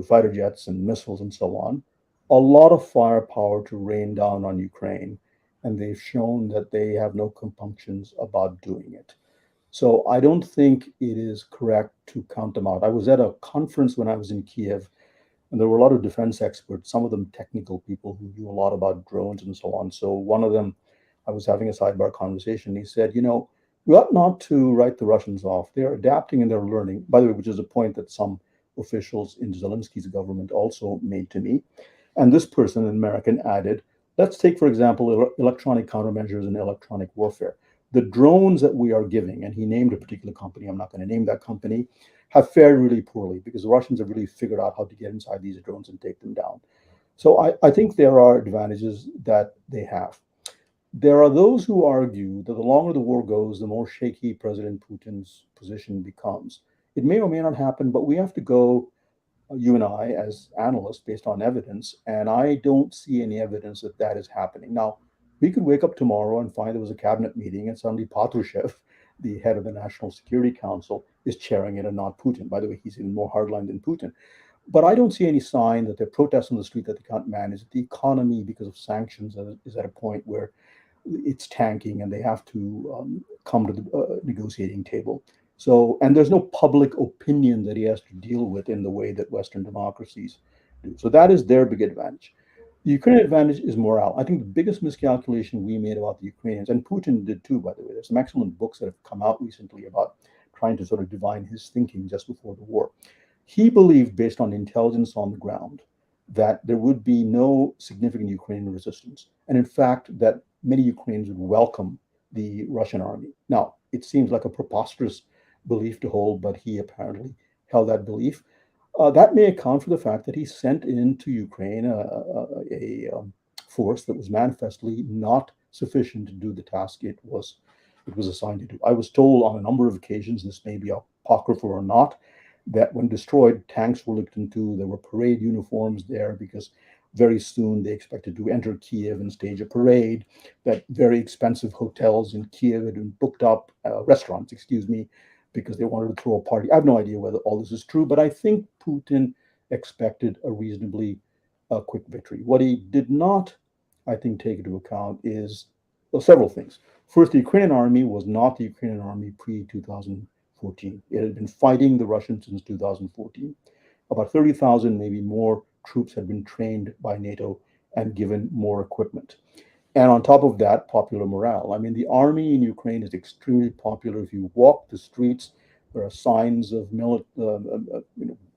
fighter jets and missiles and so on, a lot of firepower to rain down on Ukraine, and they've shown that they have no compunctions about doing it. So I don't think it is correct to count them out. I was at a conference when I was in Kyiv, and there were a lot of defense experts, some of them technical people who knew a lot about drones and so on. So one of them, I was having a sidebar conversation. He said, we ought not to write the Russians off. They're adapting and they're learning, by the way, which is a point that some officials in Zelensky's government also made to me. And this person, an American, added, let's take, for example, electronic countermeasures and electronic warfare. The drones that we are giving, and he named a particular company, I'm not going to name that company, have fared really poorly because the Russians have really figured out how to get inside these drones and take them down. So I think there are advantages that they have. There are those who argue that the longer the war goes, the more shaky President Putin's position becomes. It may or may not happen, but we have to go, you and I, as analysts, based on evidence, and I don't see any evidence that that is happening. Now, we could wake up tomorrow and find there was a cabinet meeting and suddenly Patrushev, the head of the National Security Council, is chairing it and not Putin. By the way, he's even more hardline than Putin. But I don't see any sign that there are protests on the street that they can't manage. The economy, because of sanctions, is at a point where it's tanking and they have to come to the negotiating table. So, and there's no public opinion that he has to deal with in the way that Western democracies do. So that is their big advantage. The Ukrainian advantage is morale. I think the biggest miscalculation we made about the Ukrainians, and Putin did too, by the way, there's some excellent books that have come out recently about trying to sort of divine his thinking just before the war. He believed, based on intelligence on the ground, that there would be no significant Ukrainian resistance. And in fact, that many Ukrainians would welcome the Russian army. Now, it seems like a preposterous belief to hold, but he apparently held that belief. That may account for the fact that he sent into Ukraine a force that was manifestly not sufficient to do the task it was assigned to do. I was told on a number of occasions, this may be apocryphal or not, that when destroyed, tanks were looked into. There were parade uniforms there because very soon they expected to enter Kyiv and stage a parade. That very expensive hotels in Kyiv had been booked up, restaurants, excuse me, because they wanted to throw a party. I have no idea whether all this is true, but I think Putin expected a reasonably quick victory. What he did not I think, take into account is, well, several things. First, the Ukrainian army was not the Ukrainian army pre-2014. It had been fighting the Russians since 2014. About 30,000, maybe more, troops had been trained by NATO and given more equipment. And on top of that, popular morale. I mean, the army in Ukraine is extremely popular. If you walk the streets, there are signs of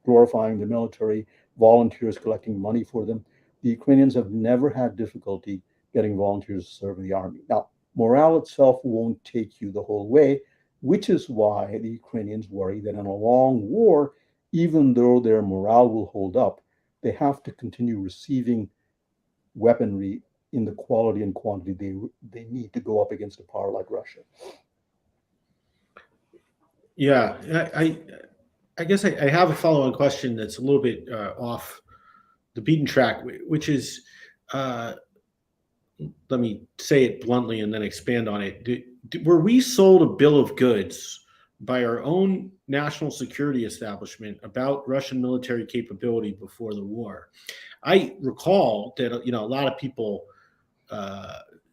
glorifying the military, volunteers collecting money for them. The Ukrainians have never had difficulty getting volunteers to serve in the army. Now, morale itself won't take you the whole way, which is why the Ukrainians worry that in a long war, even though their morale will hold up, they have to continue receiving weaponry in the quality and quantity they need to go up against a power like Russia. Yeah, I guess I have a follow-on question that's a little bit off the beaten track, which is, let me say it bluntly and then expand on it. Were we sold a bill of goods by our own national security establishment about Russian military capability before the war? I recall that a lot of people,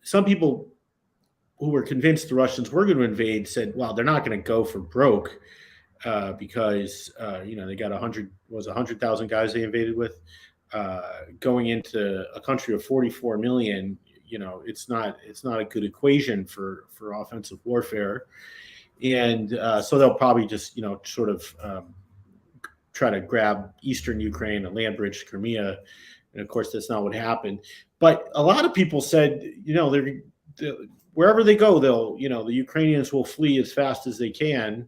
some people who were convinced the Russians were going to invade said, "Well, they're not going to go for broke because they got 100,000 guys they invaded with going into a country of 44 million. It's not a good equation for offensive warfare, and so they'll probably just sort of try to grab eastern Ukraine, a land bridge, Crimea." And of course, that's not what happened. But a lot of people said, they're wherever they go, the Ukrainians will flee as fast as they can.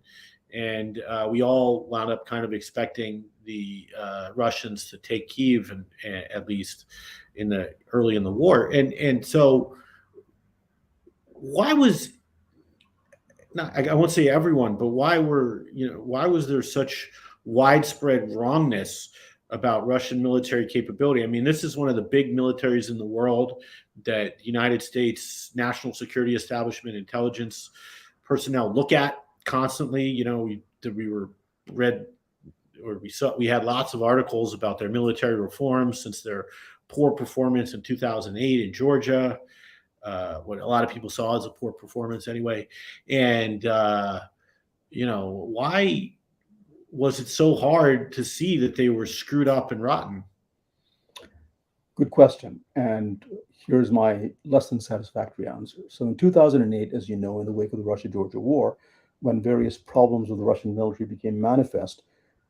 And we all wound up kind of expecting the Russians to take Kyiv, and at least early in the war. And so why was I won't say everyone, but why was there such widespread wrongness about Russian military capability? I mean, this is one of the big militaries in the world that the United States national security establishment, intelligence personnel look at constantly. We had lots of articles about their military reforms since their poor performance in 2008 in Georgia. What a lot of people saw as a poor performance anyway. And why was it so hard to see that they were screwed up and rotten? Good question. And here's my less than satisfactory answer. So in 2008, as you know, in the wake of the Russia-Georgia war, when various problems with the Russian military became manifest,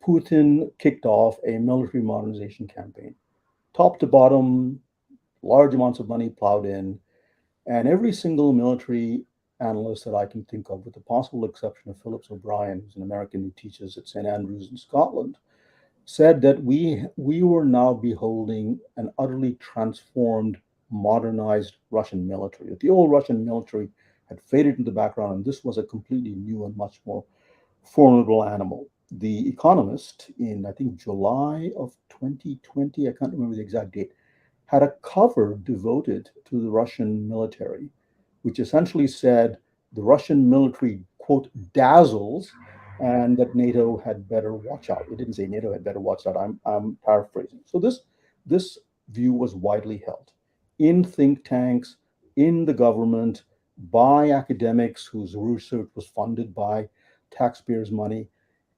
Putin kicked off a military modernization campaign. Top to bottom, large amounts of money plowed in, and every single military analyst that I can think of, with the possible exception of Phillips O'Brien, who's an American who teaches at St. Andrews in Scotland, said that we were now beholding an utterly transformed, modernized Russian military. That the old Russian military had faded into the background, and this was a completely new and much more formidable animal. The Economist, in I think July of 2020, I can't remember the exact date, had a cover devoted to the Russian military, which essentially said the Russian military, quote, dazzles, and that NATO had better watch out. It didn't say NATO had better watch out. I'm paraphrasing. So this view was widely held in think tanks, in the government, by academics whose research was funded by taxpayers' money.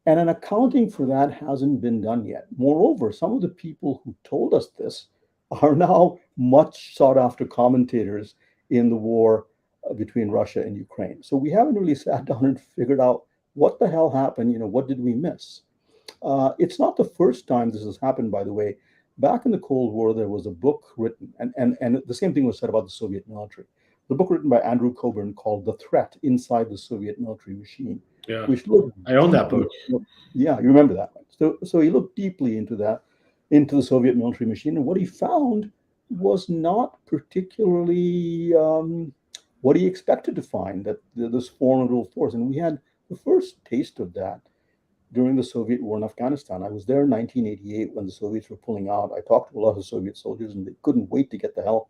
And an accounting for that hasn't been done yet. Moreover, some of the people who told us this are now much sought after commentators in the war between Russia and Ukraine. So we haven't really sat down and figured out what the hell happened. What did we miss? It's not the first time this has happened, by the way. Back in the Cold War, there was a book written, and the same thing was said about the Soviet military. The book written by Andrew Coburn called "The Threat Inside the Soviet Military Machine." Yeah, which looked I own that book. Yeah, you remember that one. So he looked deeply into the Soviet military machine, and what he found was not particularly what he expected to find, that this formidable force. And we had the first taste of that during the Soviet war in Afghanistan. I was there in 1988 when the Soviets were pulling out. I talked to a lot of Soviet soldiers, and they couldn't wait to get the hell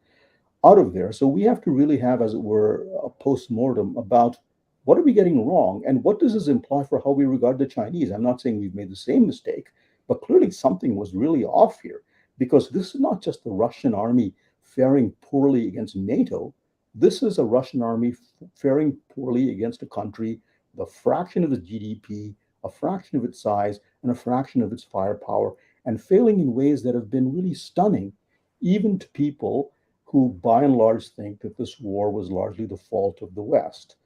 out of there. So we have to really have, as it were, a post-mortem about what are we getting wrong, and what does this imply for how we regard the Chinese? I'm not saying we've made the same mistake, but clearly something was really off here, because this is not just the Russian army faring poorly against NATO. This is a Russian army faring poorly against a country with a fraction of its GDP, a fraction of its size, and a fraction of its firepower, and failing in ways that have been really stunning, even to people who, by and large, think that this war was largely the fault of the West.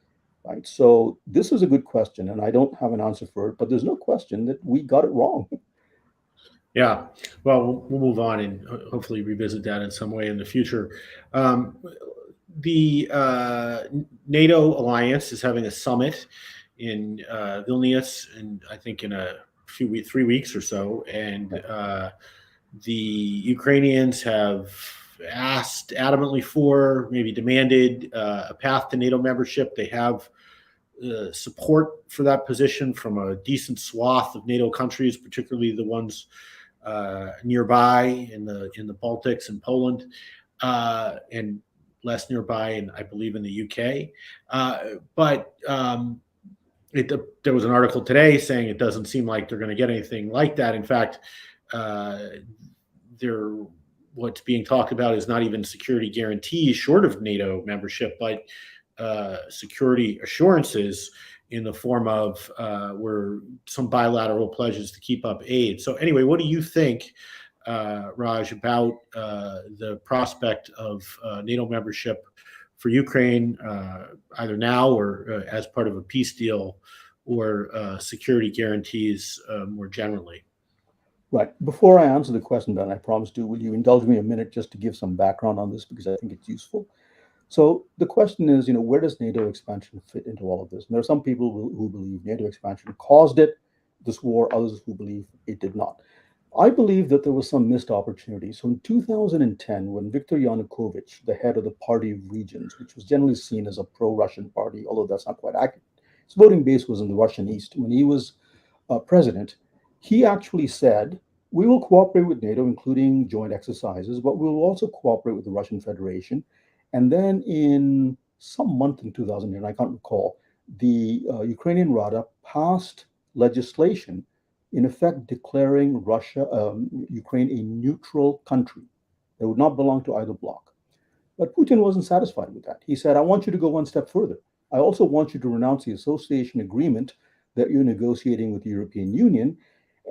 Right. So this is a good question, and I don't have an answer for it, but there's no question that we got it wrong. Yeah. Well, we'll move on and hopefully revisit that in some way in the future. Um, the NATO alliance is having a summit in Vilnius, and I think in a 3 weeks or so. And the Ukrainians have asked adamantly for, maybe demanded, a path to NATO membership. They have support for that position from a decent swath of NATO countries, particularly the ones nearby in the Baltics and Poland, and less nearby, and I believe in the UK. But there was an article today saying it doesn't seem like they're going to get anything like that. In fact, what's being talked about is not even security guarantees short of NATO membership, but security assurances in the form of were some bilateral pledges to keep up aid. So anyway, what do you think, Raj, about the prospect of NATO membership for Ukraine, either now or as part of a peace deal, or security guarantees more generally? Right. Before I answer the question, Ben, I promise to, will you indulge me a minute just to give some background on this because I think it's useful. So the question is, where does NATO expansion fit into all of this? And there are some people who believe NATO expansion caused this war, others who believe it did not. I believe that there was some missed opportunity. So in 2010, when Viktor Yanukovych, the head of the Party of Regions, which was generally seen as a pro-Russian party, although that's not quite accurate, his voting base was in the Russian East. When he was president, he actually said, we will cooperate with NATO, including joint exercises, but we will also cooperate with the Russian Federation. And then in some month in 2010, I can't recall, the Ukrainian Rada passed legislation in effect declaring Ukraine a neutral country that would not belong to either bloc. But Putin wasn't satisfied with that. He said, I want you to go one step further. I also want you to renounce the association agreement that you're negotiating with the European Union.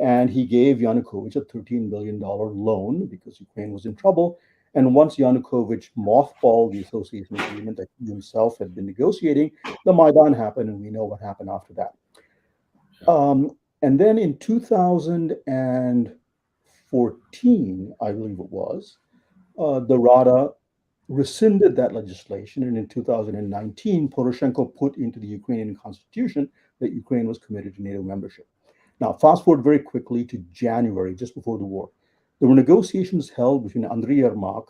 And he gave Yanukovych a $13 billion loan because Ukraine was in trouble. And once Yanukovych mothballed the association agreement that he himself had been negotiating, the Maidan happened, and we know what happened after that. And then in 2014, I believe it was, the Rada rescinded that legislation. And in 2019, Poroshenko put into the Ukrainian constitution that Ukraine was committed to NATO membership. Now, fast forward very quickly to January, just before the war. There were negotiations held between Andriy Yermak,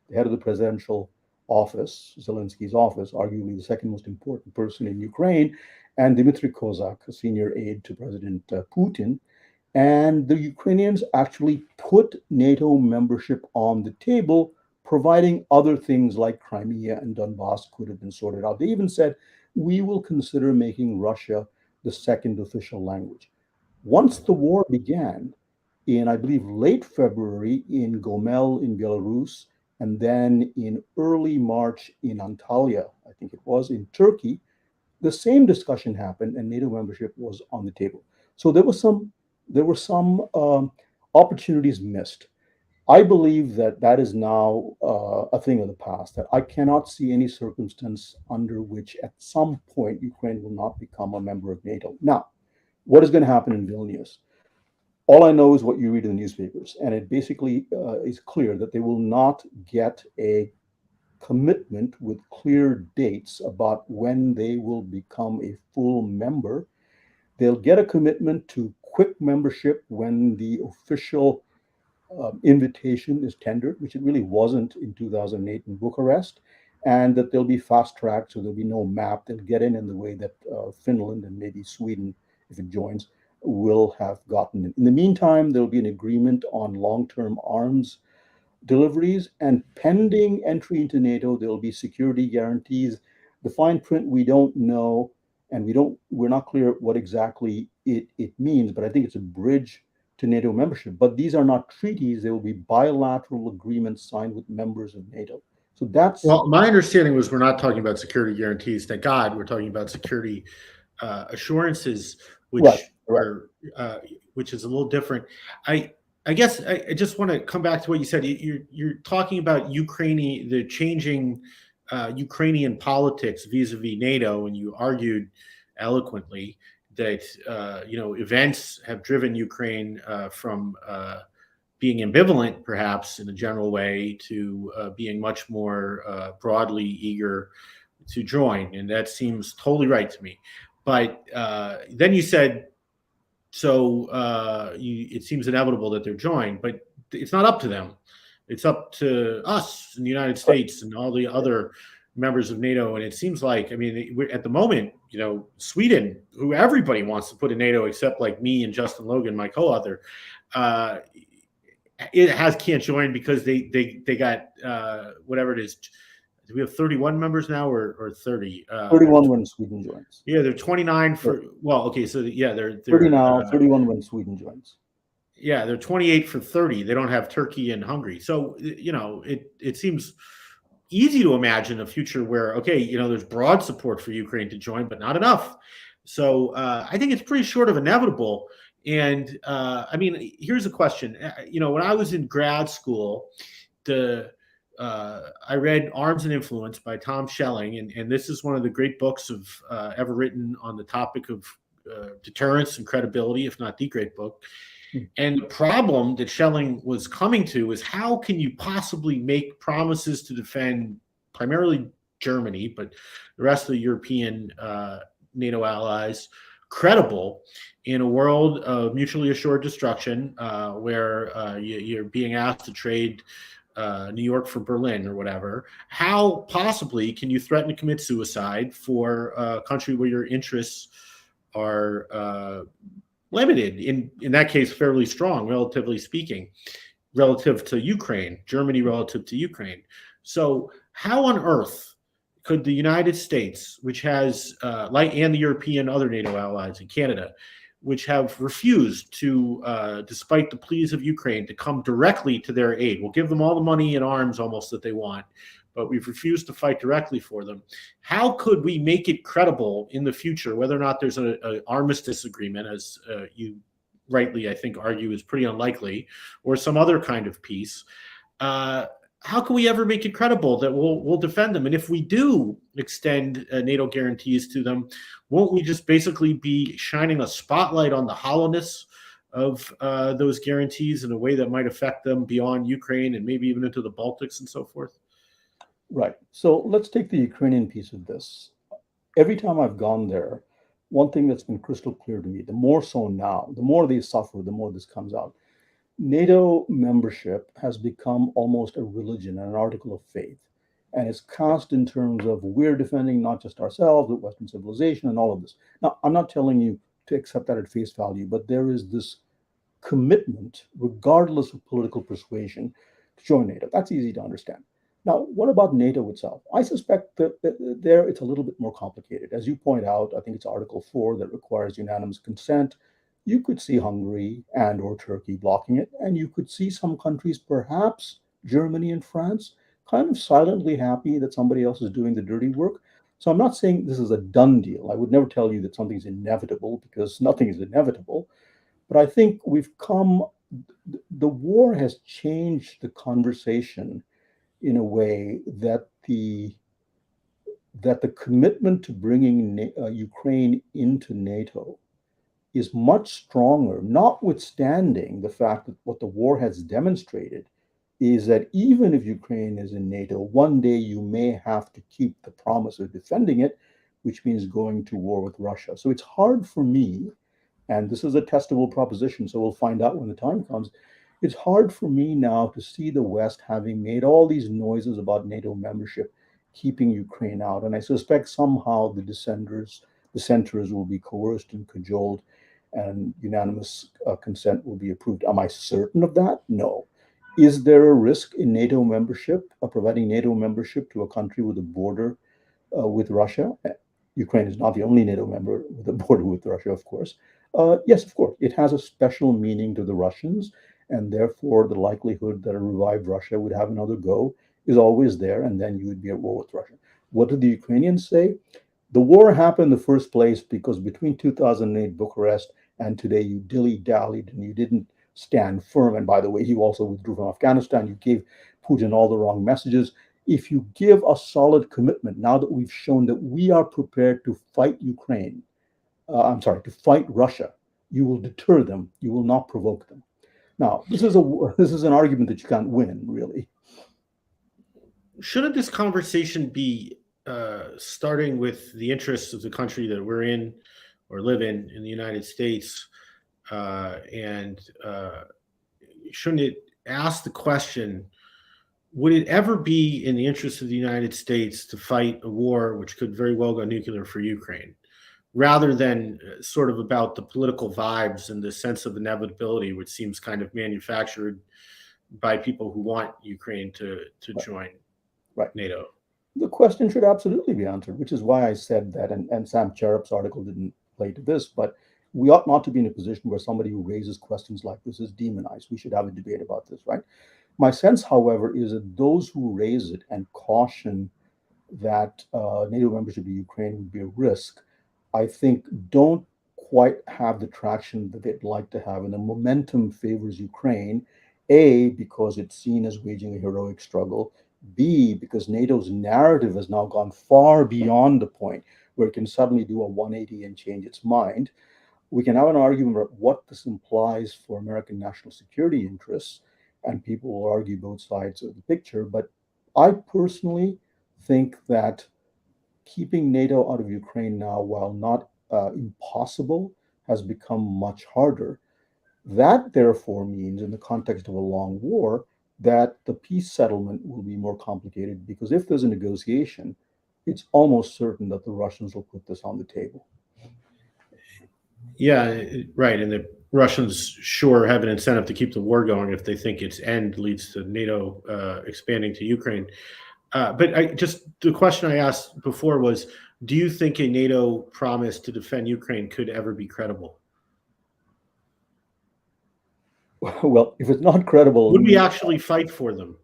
the head of the presidential office, Zelensky's office, arguably the second most important person in Ukraine, and Dmitry Kozak, a senior aide to President Putin. And the Ukrainians actually put NATO membership on the table, providing other things like Crimea and Donbass could have been sorted out. They even said, we will consider making Russia the second official language. Once the war began, in, I believe, late February in Gomel in Belarus, and then in early March in Antalya, I think it was, in Turkey, the same discussion happened and NATO membership was on the table. So there were some opportunities missed. I believe that is now a thing of the past, that I cannot see any circumstance under which at some point Ukraine will not become a member of NATO. Now, what is going to happen in Vilnius? All I know is what you read in the newspapers, and it basically is clear that they will not get a commitment with clear dates about when they will become a full member. They'll get a commitment to quick membership when the official invitation is tendered, which it really wasn't in 2008 in Bucharest, and that they'll be fast tracked, so there'll be no map. They'll get in the way that Finland and maybe Sweden, if it joins, will have gotten in. In the meantime, there'll be an agreement on long-term arms deliveries, and pending entry into NATO, there'll be security guarantees. The fine print we don't know, and we're not clear what exactly it means, but I think it's a bridge to NATO membership. But these are not treaties. They will be bilateral agreements signed with members of NATO. So that's... Well, my understanding was we're not talking about security guarantees. Thank God, we're talking about security assurances, which right. are which is a little different. I guess I just want to come back to what you said. You're talking about Ukraine, the changing Ukrainian politics vis-a-vis NATO, and you argued eloquently that events have driven Ukraine from being ambivalent, perhaps in a general way, to being much more broadly eager to join, and that seems totally right to me. But then you said, so it seems inevitable that they're joined, but it's not up to them. It's up to us in the United States and all the other members of NATO. And it seems like, I mean, at the moment, Sweden, who everybody wants to put in NATO except like me and Justin Logan, my co-author, can't join because they got whatever it is. Do we have 31 members now or 30? 31 when Sweden joins. Yeah, they're 29 for, well, okay, so yeah, they're 30 now, 31 when Sweden joins. Yeah, they're 28 for 30. They don't have Turkey and Hungary. So, it seems easy to imagine a future where, okay, there's broad support for Ukraine to join, but not enough. So I think it's pretty short of inevitable. And I mean, here's a question. When I was in grad school, I read Arms and Influence by Tom Schelling, and this is one of the great books of ever written on the topic of deterrence and credibility, if not the great book. And the problem that Schelling was coming to is, how can you possibly make promises to defend primarily Germany, but the rest of the European NATO allies, credible in a world of mutually assured destruction, where you're being asked to trade New York for Berlin or whatever? How possibly can you threaten to commit suicide for a country where your interests are limited, in that case fairly strong, relatively speaking, relative to Ukraine, Germany relative to Ukraine? So how on earth could the United States, which has and the European other NATO allies and Canada, which have refused to, despite the pleas of Ukraine, to come directly to their aid? We'll give them all the money and arms almost that they want, but we've refused to fight directly for them. How could we make it credible in the future, whether or not there's an armistice agreement, as you rightly, I think, argue is pretty unlikely, or some other kind of peace? How can we ever make it credible that we'll defend them? And if we do extend NATO guarantees to them, won't we just basically be shining a spotlight on the hollowness of those guarantees in a way that might affect them beyond Ukraine and maybe even into the Baltics and so forth? Right. So let's take the Ukrainian piece of this. Every time I've gone there, one thing that's been crystal clear to me, the more so now, the more they suffer, the more this comes out. NATO membership has become almost a religion, an article of faith, and it's cast in terms of we're defending not just ourselves, but Western civilization and all of this. Now, I'm not telling you to accept that at face value, but there is this commitment, regardless of political persuasion, to join NATO. That's easy to understand. Now, what about NATO itself? I suspect that there it's a little bit more complicated. As you point out, I think it's Article 4 that requires unanimous consent. You could see Hungary and or Turkey blocking it, and you could see some countries, perhaps Germany and France, kind of silently happy that somebody else is doing the dirty work. So I'm not saying this is a done deal. I would never tell you that something's inevitable, because nothing is inevitable. But I think the war has changed the conversation in a way that the commitment to bringing Ukraine into NATO is much stronger, notwithstanding the fact that what the war has demonstrated is that even if Ukraine is in NATO, one day you may have to keep the promise of defending it, which means going to war with Russia. So it's hard for me, and this is a testable proposition, so we'll find out when the time comes. It's hard for me now to see the West having made all these noises about NATO membership, keeping Ukraine out. And I suspect somehow the dissenters will be coerced and cajoled, and unanimous consent will be approved. Am I certain of that? No. Is there a risk in NATO membership, providing NATO membership to a country with a border with Russia? Ukraine is not the only NATO member with a border with Russia, of course. Yes, of course. It has a special meaning to the Russians, and therefore the likelihood that a revived Russia would have another go is always there, and then you would be at war with Russia. What did the Ukrainians say? The war happened in the first place because between 2008 Bucharest and today, you dilly-dallied and you didn't stand firm. And by the way, you also withdrew from Afghanistan. You gave Putin all the wrong messages. If you give a solid commitment, now that we've shown that we are prepared to fight Ukraine, to fight Russia, you will deter them. You will not provoke them. Now, this is an argument that you can't win, really. Shouldn't this conversation be starting with the interests of the country that we're in or live in the United States? And shouldn't it ask the question, would it ever be in the interest of the United States to fight a war which could very well go nuclear for Ukraine, rather than sort of about the political vibes and the sense of inevitability, which seems kind of manufactured by people who want Ukraine to join NATO? The question should absolutely be answered, which is why I said that, and Sam Cherup's article didn't play to this, but we ought not to be in a position where somebody who raises questions like this is demonized. We should have a debate about this, right? My sense, however, is that those who raise it and caution that NATO membership of Ukraine would be a risk, I think don't quite have the traction that they'd like to have. And the momentum favors Ukraine, A, because it's seen as waging a heroic struggle, B, because NATO's narrative has now gone far beyond the point where it can suddenly do a 180 and change its mind. We can have an argument about what this implies for American national security interests, and people will argue both sides of the picture. But I personally think that keeping NATO out of Ukraine now, while not impossible, has become much harder. That, therefore, means, in the context of a long war, that the peace settlement will be more complicated, because if there's a negotiation, it's almost certain that the Russians will put this on the table. Yeah, right. And the Russians sure have an incentive to keep the war going if they think its end leads to NATO expanding to Ukraine. But the question I asked before was, do you think a NATO promise to defend Ukraine could ever be credible? Well, if it's not credible, would we actually fight for them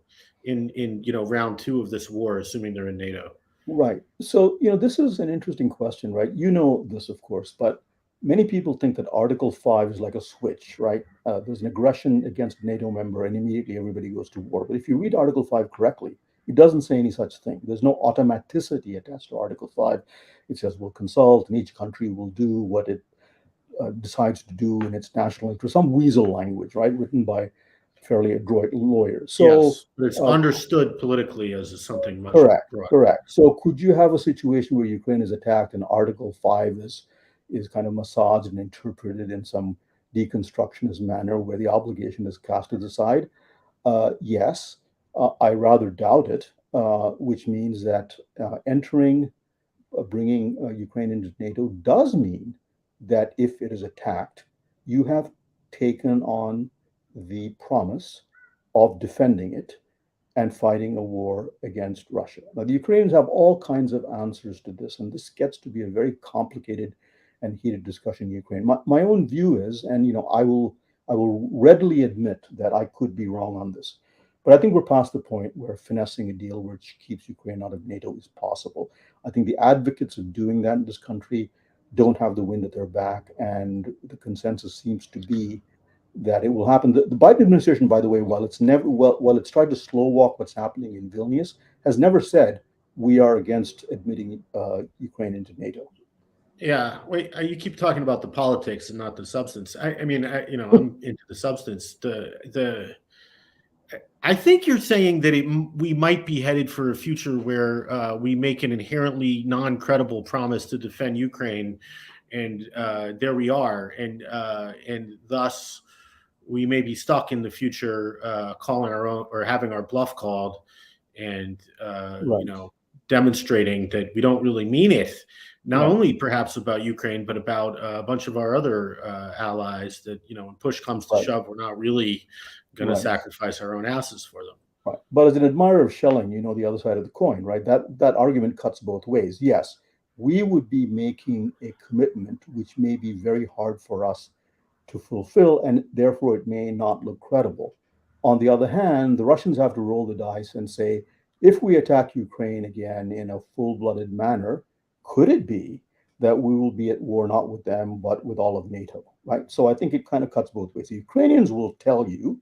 in round 2 of this war, assuming they're in NATO? Right. So, this is an interesting question, right? You know this, of course, but many people think that Article 5 is like a switch, right? There's an aggression against a NATO member, and immediately everybody goes to war. But if you read Article 5 correctly, it doesn't say any such thing. There's no automaticity attached to Article 5. It says we'll consult, and each country will do what it decides to do in its national interest. Some weasel language, right, written by fairly adroit lawyers. So yes, but it's understood politically as something much correct. So could you have a situation where Ukraine is attacked and Article 5 is kind of massaged and interpreted in some deconstructionist manner where the obligation is casted aside? Yes, I rather doubt it, which means that bringing Ukraine into NATO does mean that if it is attacked, you have taken on the promise of defending it and fighting a war against Russia. Now, the Ukrainians have all kinds of answers to this, and this gets to be a very complicated and heated discussion in Ukraine. My own view is, and I will readily admit that I could be wrong on this, but I think we're past the point where finessing a deal which keeps Ukraine out of NATO is possible. I think the advocates of doing that in this country don't have the wind at their back, and the consensus seems to be that it will happen. The Biden administration, by the way, while it's tried to slow walk what's happening in Vilnius, has never said we are against admitting Ukraine into NATO. Yeah, wait. You keep talking about the politics and not the substance. I'm into the substance. I think you're saying that we might be headed for a future where we make an inherently non-credible promise to defend Ukraine, and there we are, and thus we may be stuck in the future calling our own or having our bluff called, and demonstrating that we don't really mean it. Not only perhaps about Ukraine, but about a bunch of our other allies. That when push comes to shove, we're not really going to sacrifice our own asses for them. Right. But as an admirer of Schelling, the other side of the coin, right? That argument cuts both ways. Yes, we would be making a commitment which may be very hard for us to fulfill, and therefore it may not look credible. On the other hand, the Russians have to roll the dice and say, if we attack Ukraine again in a full-blooded manner, could it be that we will be at war not with them, but with all of NATO, right? So I think it kind of cuts both ways. The Ukrainians will tell you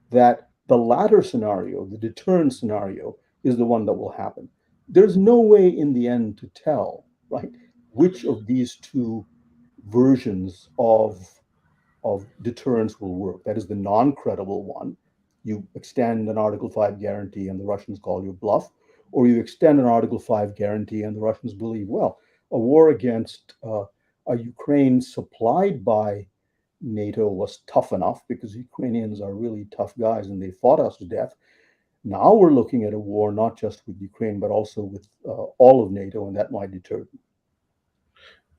that the latter scenario, the deterrence scenario, is the one that will happen. There's no way in the end to tell, right, which of these two versions of deterrence will work. That is the non-credible one. You extend an Article 5 guarantee and the Russians call you bluff, or you extend an Article 5 guarantee and the Russians believe, well, a war against a Ukraine supplied by NATO was tough enough because Ukrainians are really tough guys and they fought us to death. Now we're looking at a war not just with Ukraine, but also with all of NATO, and that might deter them.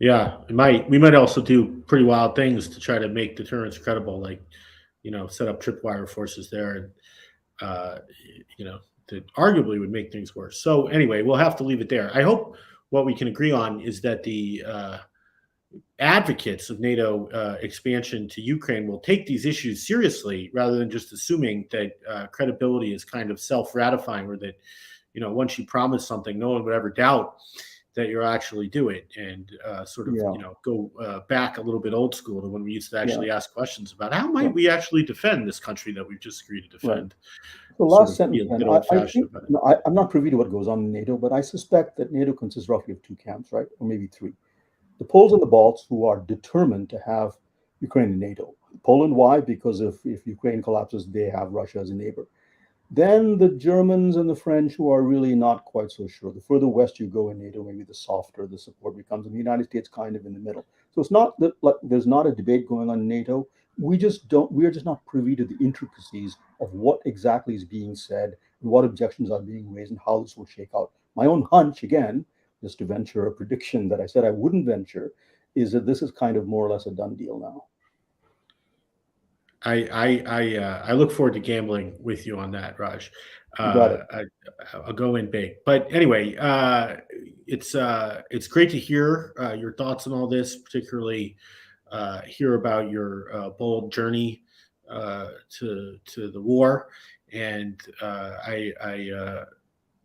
Yeah, it might. We might also do pretty wild things to try to make deterrence credible, like, set up tripwire forces there, and that arguably would make things worse. So anyway, we'll have to leave it there. I hope what we can agree on is that the advocates of NATO expansion to Ukraine will take these issues seriously rather than just assuming that credibility is kind of self-ratifying, or that, once you promise something, no one would ever doubt that you'll actually do it, and go back a little bit old school to when we used to actually ask questions about how might we actually defend this country that we've just agreed to defend. The last sentence, I'm not privy to what goes on in NATO, but I suspect that NATO consists roughly of two camps, right? Or maybe three. The Poles and the Balts, who are determined to have Ukraine in NATO. Poland, why? Because if Ukraine collapses, they have Russia as a neighbor. Then the Germans and the French, who are really not quite so sure. The further west you go in NATO, maybe the softer the support becomes. And the United States kind of in the middle. So it's not that there's not a debate going on in NATO. We are just not privy to the intricacies of what exactly is being said and what objections are being raised and how this will shake out. My own hunch, again, just to venture a prediction that I said I wouldn't venture, is that this is kind of more or less a done deal now. I look forward to gambling with you on that, Raj. Got it. I'll go in big. But anyway, it's great to hear your thoughts on all this, particularly hear about your bold journey to the war, and I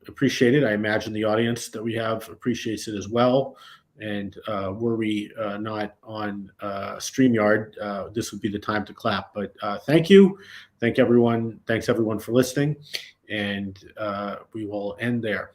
appreciate it. I imagine the audience that we have appreciates it as well. And were we not on StreamYard, this would be the time to clap. But thank you. Thanks everyone for listening. And we will end there.